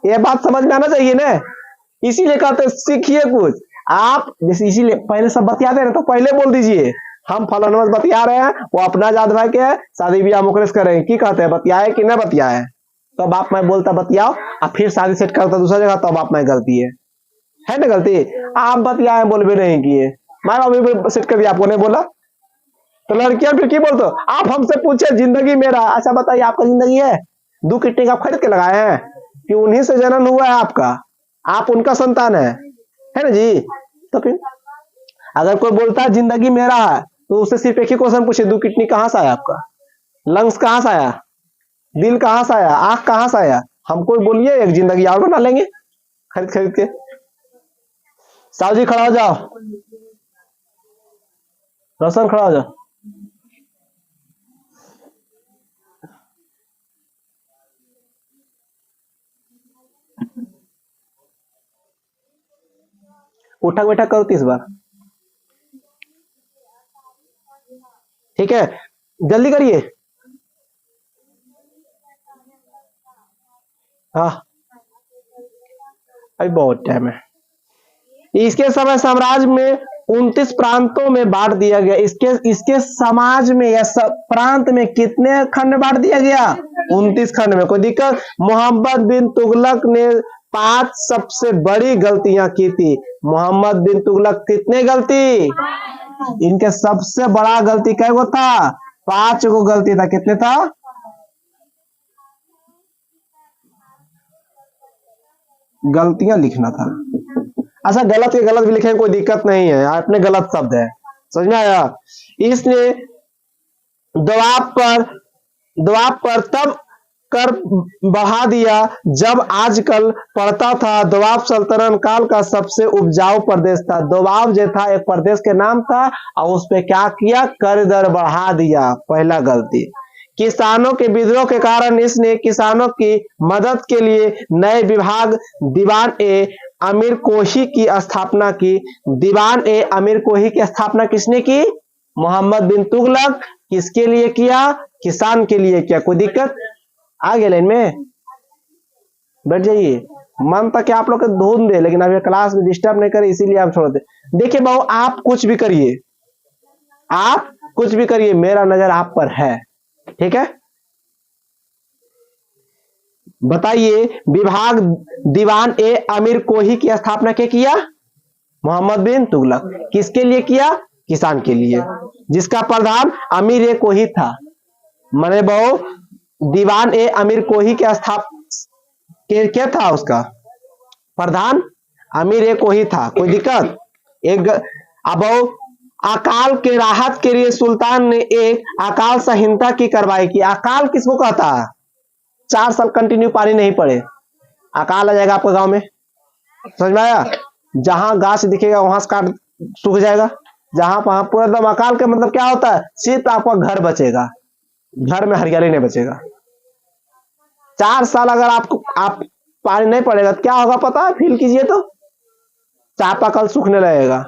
ये बात समझ में आना चाहिए ना। इसीलिए कहते सीखिए कुछ आप, जैसे इसीलिए पहले सब बतियाते हैं तो पहले बोल दीजिए हम फलाना बतिया रहे हैं, वो अपना जात भाई के शादी ब्याह मुकरेश कर रहे हैं, की कहते हैं बतियाए कि नहीं बतियाए, तो बाप मैं बोलता बतियाओ, और फिर शादी सेट करता दूसरा जगह, तो बाप मैं गलती है ना गलती। आप बतियाए बोल भी नहीं किए, माँ बाप भी सेट कर दिया, आपको नहीं बोला, तो लड़कियां फिर की बोलते हो आप हमसे पूछे जिंदगी मेरा। अच्छा बताइए आपका जिंदगी है, 2 किट्टे का खरीद के लगाए हैं कि उन्हीं से जन्म हुआ है आपका, आप उनका संतान है ना जी। तो फिर अगर कोई बोलता है जिंदगी मेरा है, तो उससे सिर्फ एक ही क्वेश्चन पूछे, 2 किडनी कहां से आया आपका, लंग्स कहां से आया, दिल कहां से आया, आंख कहां से आया, हमको बोलिए, एक जिंदगी और बना लेंगे खरीद खरीद के। साहु जी खड़ा हो जाओ, रोशन खड़ा हो जाओ। उठक बैठक करो 30 बार, ठीक है, जल्दी करिए। हाँ अभी बहुत टाइम है। इसके समय साम्राज्य में 29 प्रांतों में बांट दिया गया। इसके समाज में या प्रांत में कितने खंड में बांट दिया गया, 29 खंड में, कोई दिक्कत। मोहम्मद बिन तुगलक ने 5 सबसे बड़ी गलतियां की थी। मोहम्मद बिन तुगलक कितने गलती, इनके सबसे बड़ा गलती क्या वो था, 5 गो गलती था, कितने था, गलतियां लिखना था। अच्छा गलत के गलत भी लिखेंगे, कोई दिक्कत नहीं है, आपने गलत शब्द है, समझ में आया। इसने दबाव पर तब कर बढ़ा दिया जब आजकल पड़ता था। दोआब सल्तनत काल का सबसे उपजाऊ प्रदेश था। दोआब जो था एक प्रदेश के नाम था और उस पे क्या किया, कर दर बढ़ा दिया, पहला गलती। किसानों के विद्रोह के कारण इसने किसानों की मदद के लिए नए विभाग दीवान ए अमीर कोही की स्थापना की। दीवान ए अमीर कोही की स्थापना किसने की, मोहम्मद बिन तुगलक। किसके लिए किया, किसान के लिए किया। कोई दिक्कत, आगे लाइन में बैठ जाइए। मन तक आप लोग ढूंढ दे, लेकिन अभी क्लास में डिस्टर्ब नहीं करे, इसीलिए आप छोड़ दे। देखिए बहू, आप कुछ भी करिए, आप कुछ भी करिए, मेरा नजर आप पर है, ठीक है। बताइए, विभाग दीवान ए अमीर कोही की स्थापना क्या किया, मोहम्मद बिन तुगलक। किसके लिए किया, किसान के लिए, जिसका प्रधान अमीर ए कोही था। मने बहु दीवान ए अमीर कोही के क्या था, उसका प्रधान अमीर ए कोही था। कोई दिक्कत, एक अब अकाल के राहत के लिए सुल्तान ने एक अकाल संहिता की कार्रवाई की। अकाल किसको कहता है, 4 साल कंटिन्यू पानी नहीं पड़े, अकाल आ जाएगा आपके गांव में, समझ में आया। जहां घास दिखेगा वहां से काट सूख जाएगा, जहां वहां पूरा एकदम। अकाल का मतलब क्या होता है, सिर्फ आपका घर बचेगा, घर में हरियाली नहीं बचेगा। 4 साल अगर आप पानी नहीं पड़ेगा तो क्या होगा पता है, फील कीजिए तो चापाकल सूखने लगेगा,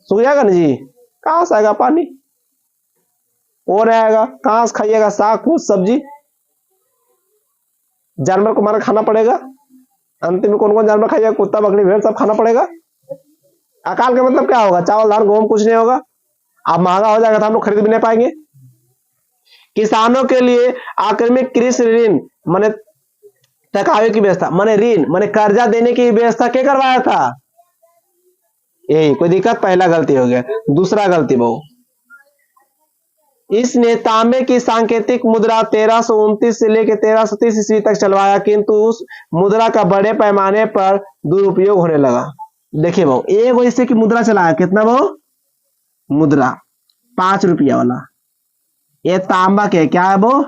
सूख जाएगा ना जी। कहां से आएगा पानी, वो रहेगा, कहां से खाइएगा साग फूस सब्जी, जानवर को मारा खाना पड़ेगा। अंतिम में कौन कौन जानवर खाइएगा, कुत्ता बकरी भेड़ सब खाना पड़ेगा। अकाल का मतलब क्या होगा, चावल दाल गेहूं कुछ नहीं होगा। अब महंगा हो जाएगा तो हम लोग खरीद भी नहीं पाएंगे। किसानों के लिए आक्रमिक कृषि ऋण माने टकावे की व्यवस्था, माने ऋण माने कर्जा देने की व्यवस्था क्या करवाया था, यही। कोई दिक्कत, पहला गलती हो गया। दूसरा गलती बहु, इसने तांबे की सांकेतिक मुद्रा 1329 से लेकर 1330 ईस्वी तक चलवाया, किंतु उस मुद्रा का बड़े पैमाने पर दुरुपयोग होने लगा। देखिए बहु, एक ऐसे की मुद्रा चलाया, कितना बहु, मुद्रा 5 रुपया वाला, ये तांबा के क्या है वो,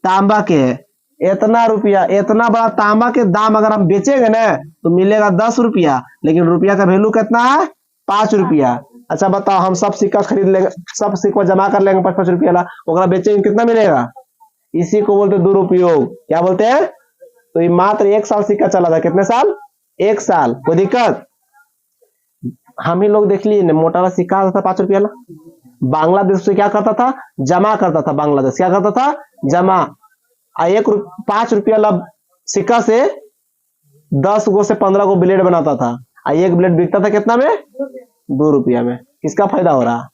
तांबा के है। इतना रुपया, इतना बड़ा तांबा के दाम अगर हम बेचेंगे ना तो मिलेगा 10 रुपया, लेकिन रुपया का वैल्यू कितना है, 5 रुपया। अच्छा बताओ, हम सब सिक्का खरीद लेंगे, सब सिक्का जमा कर लेंगे 5-5 रुपया वाला, ओकरा बेचेंगे कितना मिलेगा, इसी को बोलते दुरुपयोग। क्या बोलते हैं, तो ये मात्र 1 साल सिक्का चला था, कितने साल, 1 साल। कोई दिक्कत, हम ही लोग देख लिए ना, मोटा वाला सिक्का आता था 5 रुपया वाला, बांग्लादेश से क्या करता था, जमा करता था। बांग्लादेश क्या करता था, जमा। 5 रुपया वाला सिक्का से 10 गो से 15 गो ब्लेड बनाता था, एक ब्लेड बिकता था कितना में, 2 रुपया में। किसका फायदा हो रहा,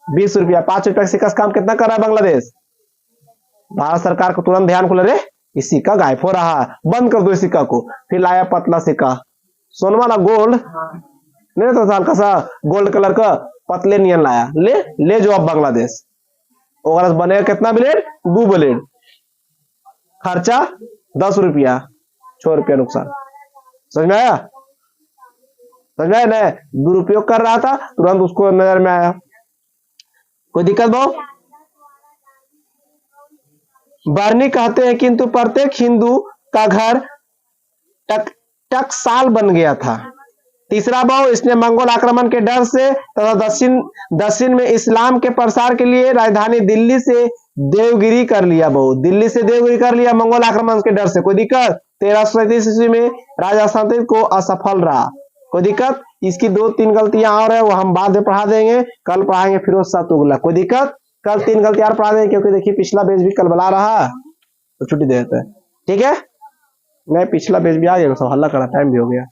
20 रुपया। 5 रुपया सिक्का का काम कितना कर रहा है बांग्लादेश, भारत सरकार को तुरंत ध्यान खुले, रे इस सिक्का गायब हो रहा है, बंद कर दो इस सिक्का को। फिर लाया पतला सिक्का, सोनमा ना गोल्ड नहीं तो हल्का सा गोल्ड कलर का पतले नियन लाया, ले जो अब बांग्लादेश। और बनेगा कितना ब्लेड, 2 ब्लेड, खर्चा 10 रुपया, 6 रुपया नुकसान। समझ में आया, समझ में आया ना, दुरुपयोग कर रहा था, तुरंत उसको नजर में आया। कोई दिक्कत बहु, बरनी कहते हैं, किंतु प्रत्येक हिंदू का घर टकसाल बन गया था। तीसरा बहु, इसने मंगोल आक्रमण के डर से तथा दक्षिण में इस्लाम के प्रसार के लिए राजधानी दिल्ली से देवगिरी कर लिया। बहु दिल्ली से देवगिरी कर लिया मंगोल आक्रमण के डर से। कोई दिक्कत, 1337 ईस्वी में राजा स्थानांतरित को असफल रहा। कोई दिक्कत, इसकी 2-3 गलतियां और है, वो हम बाद में पढ़ा देंगे, कल पढ़ाएंगे फिरोज शाह तुगलक। कोई दिक्कत, कल 3 गलतियां और पढ़ा देंगे, क्योंकि देखिए पिछला पेज भी कल बुला रहा तो छुट्टी दे देते हैं, ठीक है। मैं पिछला पेज भी आ गया, सब हल्ला करा, टाइम भी हो गया।